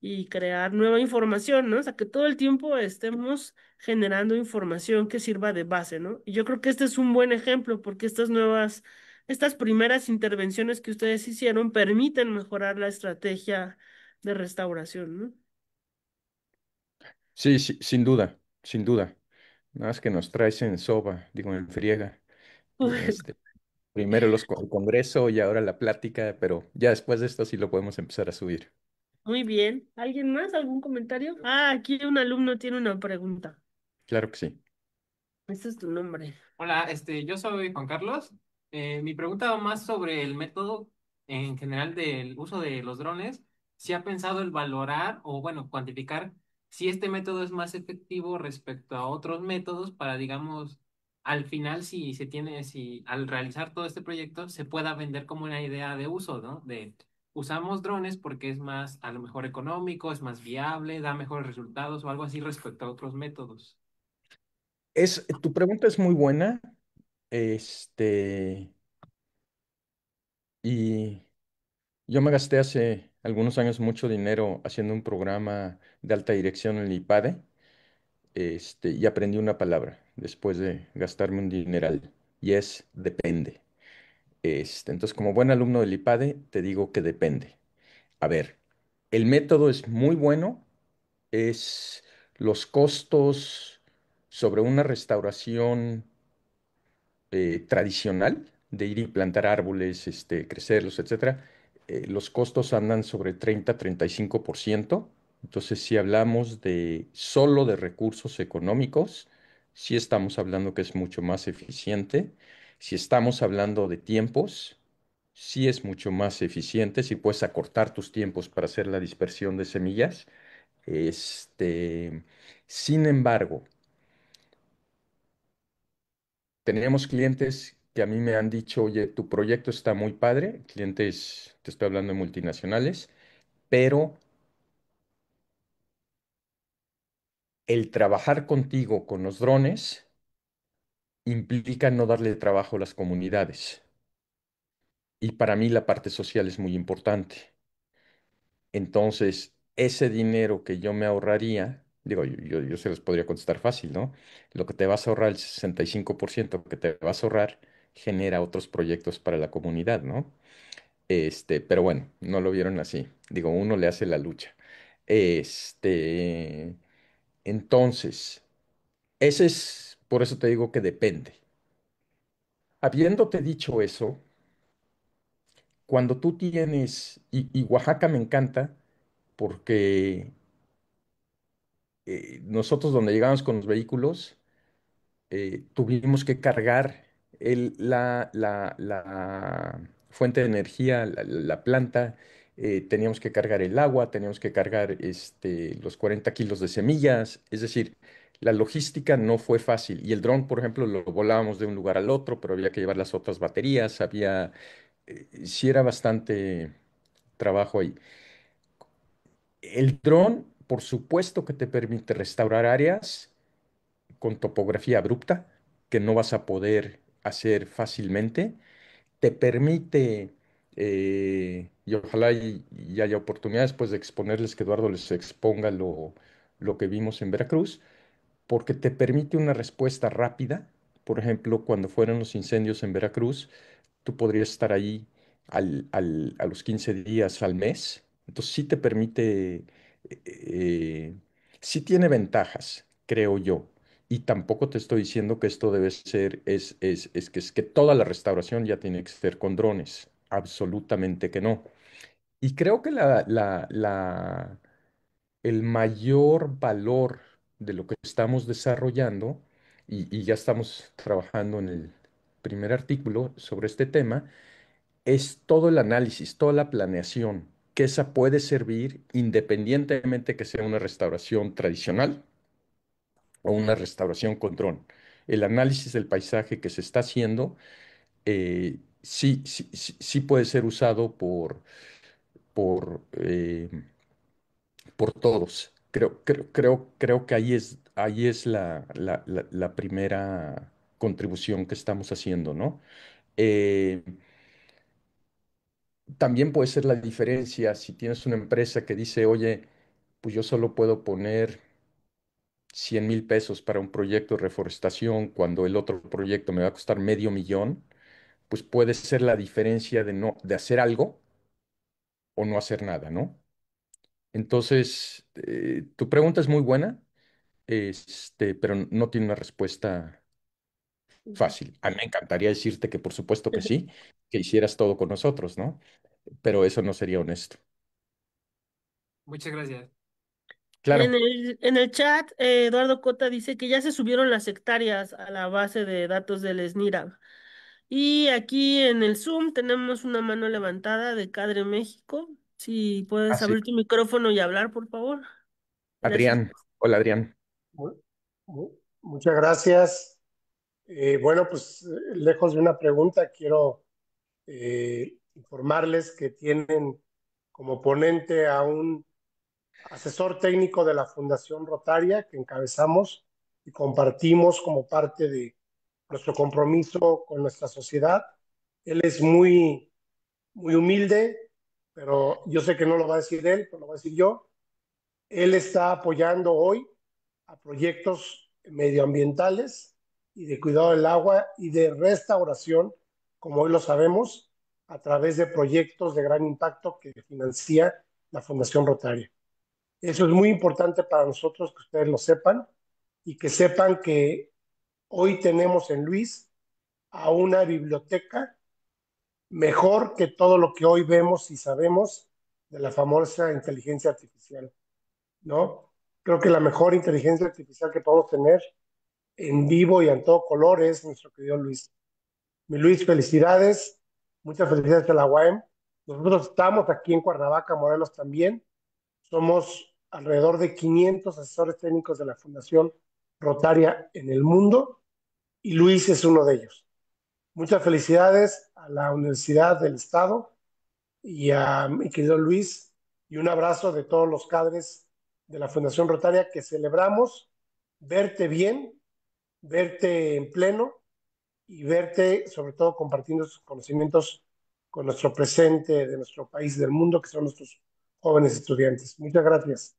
y crear nueva información, ¿no? O sea, que todo el tiempo estemos generando información que sirva de base, ¿no? Y yo creo que este es un buen ejemplo porque estas primeras intervenciones que ustedes hicieron permiten mejorar la estrategia de restauración, ¿no? Sí, sí, sin duda, sin duda. Nada más que nos traes en soba, digo, en friega. Este, primero el congreso y ahora la plática, pero ya después de esto sí lo podemos empezar a subir. Muy bien. ¿Alguien más? ¿Algún comentario? Ah, aquí un alumno tiene una pregunta. Claro que sí. Este es tu nombre. Hola, yo soy Juan Carlos. Mi pregunta va más sobre el método en general del uso de los drones. Si ha pensado el valorar o, bueno, cuantificar si este método es más efectivo respecto a otros métodos para, digamos, al final, si al realizar todo este proyecto se pueda vender como una idea de uso, ¿no? De usamos drones porque es más, a lo mejor económico, es más viable, da mejores resultados o algo así respecto a otros métodos. Tu pregunta es muy buena. Este, y yo me gasté hace algunos años mucho dinero haciendo un programa de alta dirección en el IPADE, y aprendí una palabra después de gastarme un dineral, y es depende. Entonces, como buen alumno del IPADE, te digo que depende. A ver, el método es muy bueno, es los costos sobre una restauración tradicional de ir y plantar árboles, crecerlos, etcétera, los costos andan sobre 30-35%. Entonces, si hablamos de solo de recursos económicos, sí estamos hablando que es mucho más eficiente. Si estamos hablando de tiempos, sí es mucho más eficiente. Si puedes acortar tus tiempos para hacer la dispersión de semillas. Sin embargo, tenemos clientes que a mí me han dicho, oye, tu proyecto está muy padre, clientes, te estoy hablando de multinacionales, pero el trabajar contigo con los drones implica no darle trabajo a las comunidades. Y para mí la parte social es muy importante. Entonces, ese dinero que yo me ahorraría, digo, yo se los podría contestar fácil, ¿no? Lo que te vas a ahorrar, el 65% que te vas a ahorrar, genera otros proyectos para la comunidad, ¿no? Pero bueno, no lo vieron así. Digo, uno le hace la lucha. Este, entonces, ese es, por eso te digo que depende. Habiéndote dicho eso, cuando tú tienes, y Oaxaca me encanta, porque nosotros donde llegamos con los vehículos, tuvimos que cargar la fuente de energía, la planta, teníamos que cargar el agua, teníamos que cargar los 40 kilos de semillas, es decir, la logística no fue fácil. Y el dron, por ejemplo, lo volábamos de un lugar al otro, pero había que llevar las otras baterías, sí era bastante trabajo ahí. El dron, por supuesto que te permite restaurar áreas con topografía abrupta que no vas a poder hacer fácilmente. Te permite, y ojalá y haya oportunidades pues, de exponerles, que Eduardo les exponga lo que vimos en Veracruz, porque te permite una respuesta rápida. Por ejemplo, cuando fueron los incendios en Veracruz, tú podrías estar ahí a los 15 días, al mes. Entonces sí te permite, sí tiene ventajas, creo yo. Y tampoco te estoy diciendo que esto debe ser, es que toda la restauración ya tiene que ser con drones. Absolutamente que no. Y creo que el mayor valor de lo que estamos desarrollando, y ya estamos trabajando en el primer artículo sobre este tema, es todo el análisis, toda la planeación, que esa puede servir independientemente que sea una restauración tradicional o una restauración con dron. El análisis del paisaje que se está haciendo sí puede ser usado por todos. Creo que ahí es la primera contribución que estamos haciendo, ¿no? Eh, También puede ser la diferencia si tienes una empresa que dice, oye, pues yo solo puedo poner 100,000 pesos para un proyecto de reforestación cuando el otro proyecto me va a costar medio millón, pues puede ser la diferencia de hacer algo o no hacer nada, ¿no? Entonces, tu pregunta es muy buena, pero no tiene una respuesta fácil. A mí me encantaría decirte que por supuesto que sí, que hicieras todo con nosotros, ¿no? Pero eso no sería honesto. Muchas gracias. Claro, En el chat, Eduardo Cota dice que ya se subieron las hectáreas a la base de datos del SNIRAB. Y aquí en el Zoom tenemos una mano levantada de Cadre México. Si puedes así. abrir tu micrófono y hablar, por favor. Gracias. Adrián, hola Adrián. Mu- Muchas gracias. Bueno, pues lejos de una pregunta, quiero informarles que tienen como ponente a un asesor técnico de la Fundación Rotaria que encabezamos y compartimos como parte de nuestro compromiso con nuestra sociedad. Él es muy humilde, pero yo sé que no lo va a decir él, pero lo voy a decir yo. Él está apoyando hoy a proyectos medioambientales y de cuidado del agua y de restauración, como hoy lo sabemos, a través de proyectos de gran impacto que financia la Fundación Rotaria. Eso es muy importante para nosotros que ustedes lo sepan y que sepan que hoy tenemos en Luis a una biblioteca mejor que todo lo que hoy vemos y sabemos de la famosa inteligencia artificial, ¿no? Creo que la mejor inteligencia artificial que podemos tener en vivo y en todo color es nuestro querido Luis. Mi Luis, felicidades, muchas felicidades a la UAM. Nosotros estamos aquí en Cuernavaca, Morelos también. Somos alrededor de 500 asesores técnicos de la Fundación Rotaria en el mundo y Luis es uno de ellos. Muchas felicidades a la Universidad del Estado y a mi querido Luis y un abrazo de todos los cadres de la Fundación Rotaria que celebramos verte bien, verte en pleno y verte sobre todo compartiendo sus conocimientos con nuestro presente de nuestro país y del mundo, que son nuestros jóvenes estudiantes. Muchas gracias.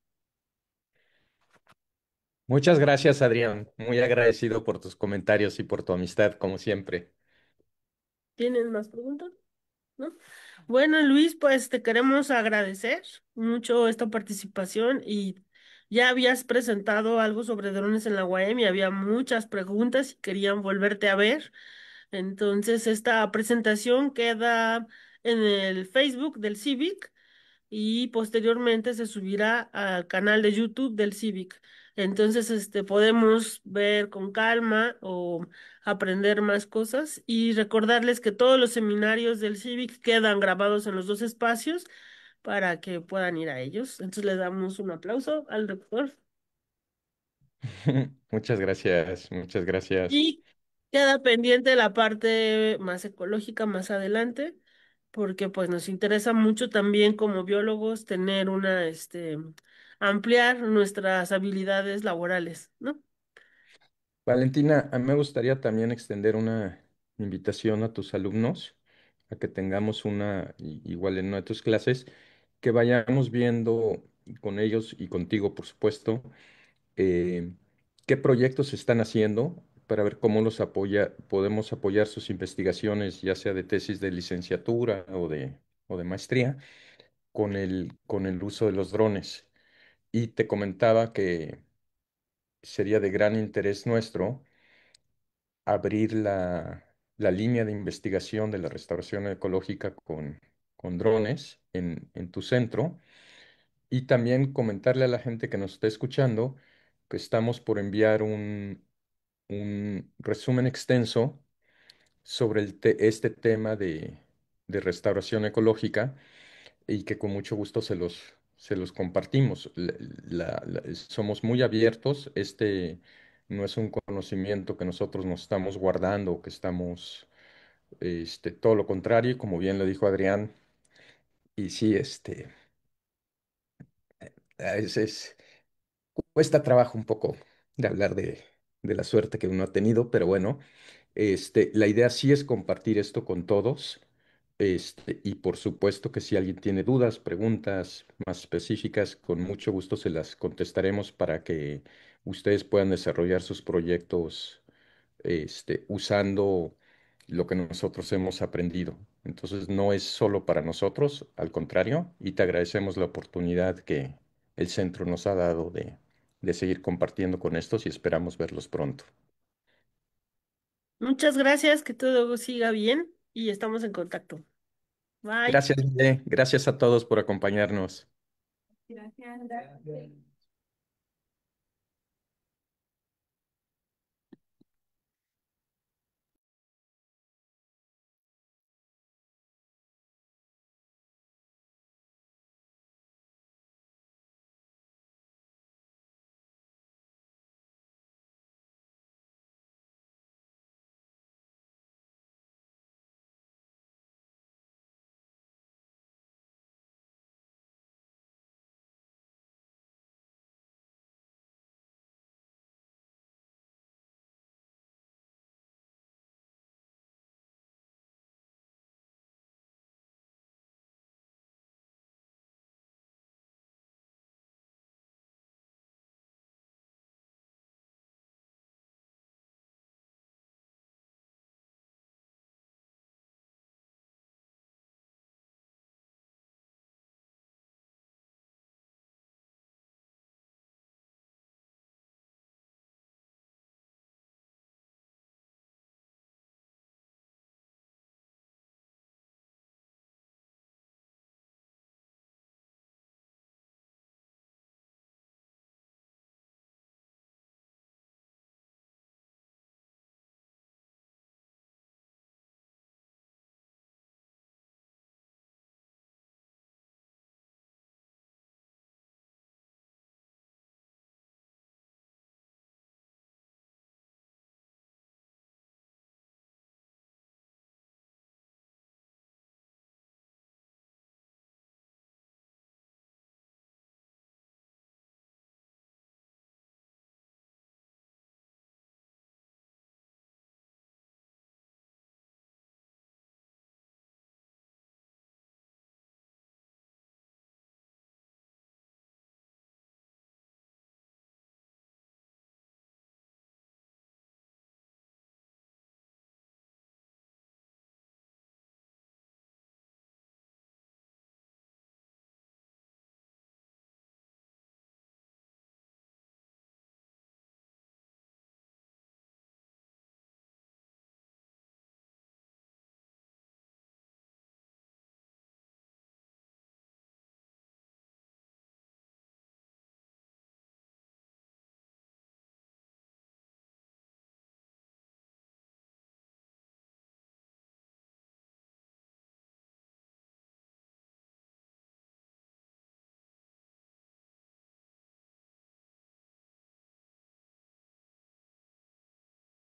Muchas gracias, Adrián. Muy agradecido por tus comentarios y por tu amistad, como siempre. ¿Tienen más preguntas? ¿No? Bueno, Luis, pues te queremos agradecer mucho esta participación y ya habías presentado algo sobre drones en la UAM y había muchas preguntas y querían volverte a ver. Entonces, esta presentación queda en el Facebook del Civic y posteriormente se subirá al canal de YouTube del Civic. Entonces, podemos ver con calma o aprender más cosas y recordarles que todos los seminarios del Civic quedan grabados en los dos espacios para que puedan ir a ellos. Entonces, le damos un aplauso al doctor. Muchas gracias, muchas gracias. Y queda pendiente la parte más ecológica más adelante, porque pues nos interesa mucho también como biólogos tener ampliar nuestras habilidades laborales, ¿no? Valentina, a mí me gustaría también extender una invitación a tus alumnos a que tengamos igual en una de tus clases, que vayamos viendo con ellos y contigo, por supuesto, eh, qué proyectos se están haciendo para ver cómo podemos apoyar sus investigaciones, ya sea de tesis de licenciatura o de maestría, con el uso de los drones. Y te comentaba que sería de gran interés nuestro abrir la línea de investigación de la restauración ecológica con drones en tu centro y también comentarle a la gente que nos está escuchando que estamos por enviar un resumen extenso sobre este tema de restauración ecológica y que con mucho gusto se los compartimos. Somos muy abiertos. Este no es un conocimiento que nosotros nos estamos guardando, que estamos, todo lo contrario, como bien lo dijo Adrián. Y sí, a veces cuesta trabajo un poco de hablar de la suerte que uno ha tenido, pero bueno, la idea sí es compartir esto con todos Y por supuesto que si alguien tiene dudas, preguntas más específicas, con mucho gusto se las contestaremos para que ustedes puedan desarrollar sus proyectos usando lo que nosotros hemos aprendido. Entonces no es solo para nosotros, al contrario, y te agradecemos la oportunidad que el centro nos ha dado de seguir compartiendo con estos y esperamos verlos pronto. Muchas gracias, que todo siga bien y estamos en contacto. Bye. Gracias, Miguel. Gracias a todos por acompañarnos. Gracias.